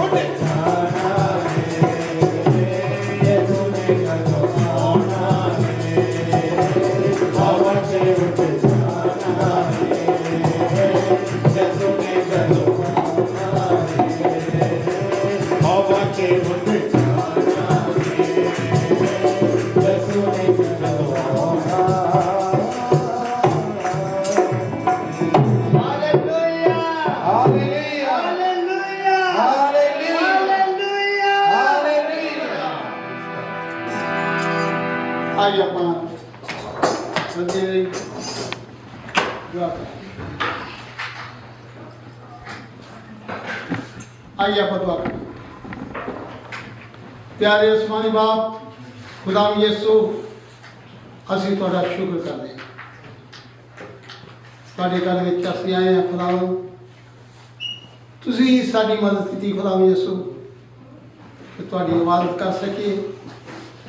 ਉੱਠ ਜਾਣਾ ਯਿਸੂ ਨੇ ਕਦੋਂ ਆਉਣਾ ਹਵਾ 'ਚ ਉੱਠ ਜਾਣਾ ਯਿਸੂ ਨੇ ਕਦੋਂ ਆਉਣਾ ਹਵਾ 'ਚ ਉੱਠ ਜਾਣਾ ਯਿਸੂ ਨੇ ਕਦੋਂ ਆਉਣਾ आइए अपना संजय आइए आप दुआ करें। प्यारे आसमानी बाप खुदाम यीशु ਅਸੀਂ ਤੁਹਾਡਾ ਸ਼ੁਕਰ ਕਰਦੇ ਹਾਂ ਤੁਹਾਡੇ ਘਰ ਵਿੱਚ ਅਸੀਂ ਆਏ ਹਾਂ ਖੁਦਾਵੰ ਤੁਸੀਂ ਸਾਡੀ ਮਦਦ ਕੀਤੀ ਖੁਦਾਮ ਯੀਸ਼ु ਕਿ ਤੁਹਾਡੀ ਇਬਾਦਤ ਕਰ ਸਕੀਏ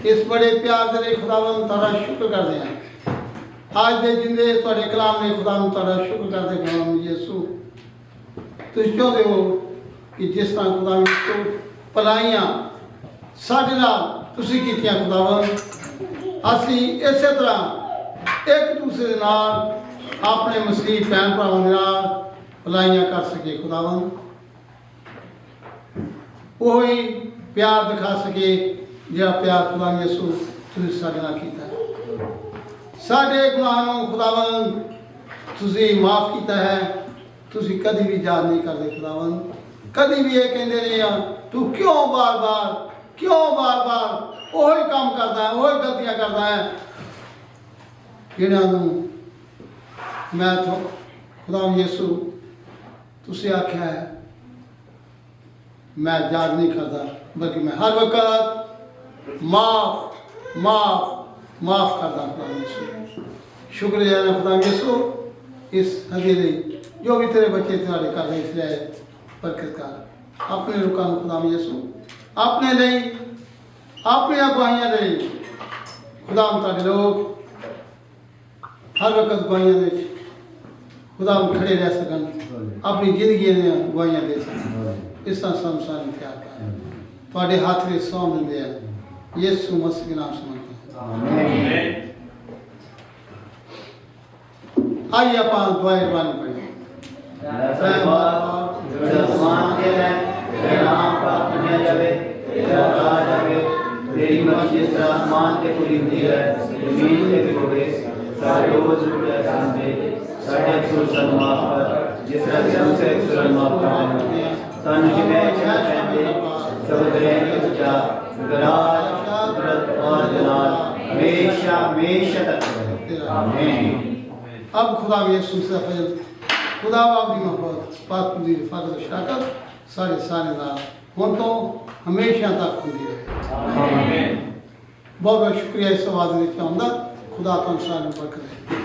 ਇਸ ਬੜੇ ਪਿਆਰ ਦੇ ਲਈ ਖੁਦਾਵੰ ਤੁਹਾਡਾ ਸ਼ੁਕਰ ਕਰਦੇ ਹਾਂ ਅੱਜ ਦੇ ਜਿੰਦੇ ਤੁਹਾਡੇ ਕਲਾਮ ਨੇ ਖੁਦਾਵੰ ਤੁਹਾਡਾ ਸ਼ੁਕਰ ਕਰਦੇ ਖੁਦਾਮ ਯੀਸ਼ु ਤੁਸੀਂ ਚਾਹੁੰਦੇ ਹੋ ਕਿ ਜਿਸ ਤਰ੍ਹਾਂ ਖੁਦਾਵੰ ਯੀਸ਼ु ਭਲਾਈਆਂ ਸਾਡੇ ਨਾਲ ਤੁਸੀਂ ਕੀਤੀਆਂ ਖੁਦਾਵੰ ਅਸੀਂ ਇਸੇ ਤਰ੍ਹਾਂ ਇੱਕ ਦੂਸਰੇ ਦੇ ਨਾਲ ਆਪਣੇ ਮਸੀਹ ਭੈਣ ਭਰਾਵਾਂ ਦੇ ਨਾਲ ਭਲਾਈਆਂ ਕਰ ਸਕੀਏ ਖੁਦਾਵੰ ਉਹੀ ਪਿਆਰ ਦਿਖਾ ਸਕੇ ਜਿਹੜਾ ਪਿਆਰ ਖੁਦਾਵੰ ਯਿਸੂ ਤੁਸੀਂ ਸਾਡੇ ਨਾਲ ਕੀਤਾ ਹੈ ਸਾਡੇ ਗੁਨਾਹਾਂ ਨੂੰ ਖੁਦਾਵੰ ਤੁਸੀਂ ਮਾਫ ਕੀਤਾ ਹੈ ਤੁਸੀਂ ਕਦੀ ਵੀ ਯਾਦ ਨਹੀਂ ਕਰਦੇ ਖੁਦਾਵੰ ਕਦੀ ਵੀ ਇਹ ਕਹਿੰਦੇ ਨਹੀਂ ਆ ਤੂੰ ਕਿਉਂ ਬਾਰ-ਬਾਰ ਉਹੀ ਕੰਮ ਕਰਦਾ ਹੈ ਉਹੀ ਗਲਤੀਆਂ ਕਰਦਾ ਹੈ ਜਿਹਨਾਂ ਨੂੰ ਮੈਂ ਤੋਂ ਖੁਦਾਵੰ ਯਿਸੂ ਤੁਸੀਂ ਆਖਿਆ ਹੈ मैं याद नहीं करता बल्कि मैं हर वक्त माफ करता खुदा यीशु शुक्रिया खुदा यीशु इस हदीले जो भी तेरे बच्चे तेरे कर रहे इसलिए बरकत कर अपने रुकान खुदा यीशु अपने लिए अपनी अगुवाइयां लिए खुदा तारे लोग हर वक्त अगुवाइयां खुदा खड़े रह सकन अपनी जिंदगी ने अगुवाइयां दे सकन इस तरह संसार इंतजार कर थोड़े हाथ में सौंप देंगे यीशु मसीह के नाम से मांगते हैं आइए अपन दुआ रवानी पढ़िए तेरी मर्जी जिस तरह आसमान ते पूरी होती है जमीन ते भी होवे सारे रोज रोटी खाते साढ़े अक्सर सन माफ कर जिस तरह से हमसे अक्सर माफ करते सानू जिम्मे चाहते सब दरें बचा गराज कुदरत और जलाल हमेशा हमेशा तक आमीन अब खुदा यीशु से फजल खुदा की मोहब्बत पाक दी रफाकत शराकत सारे सारे नाल हुन तो हमेशा तक होंदी रहे आमीन बहुत बहुत शुक्रिया इस आवाज ने चाहूँगा खुदा तुम सारे बरकत दे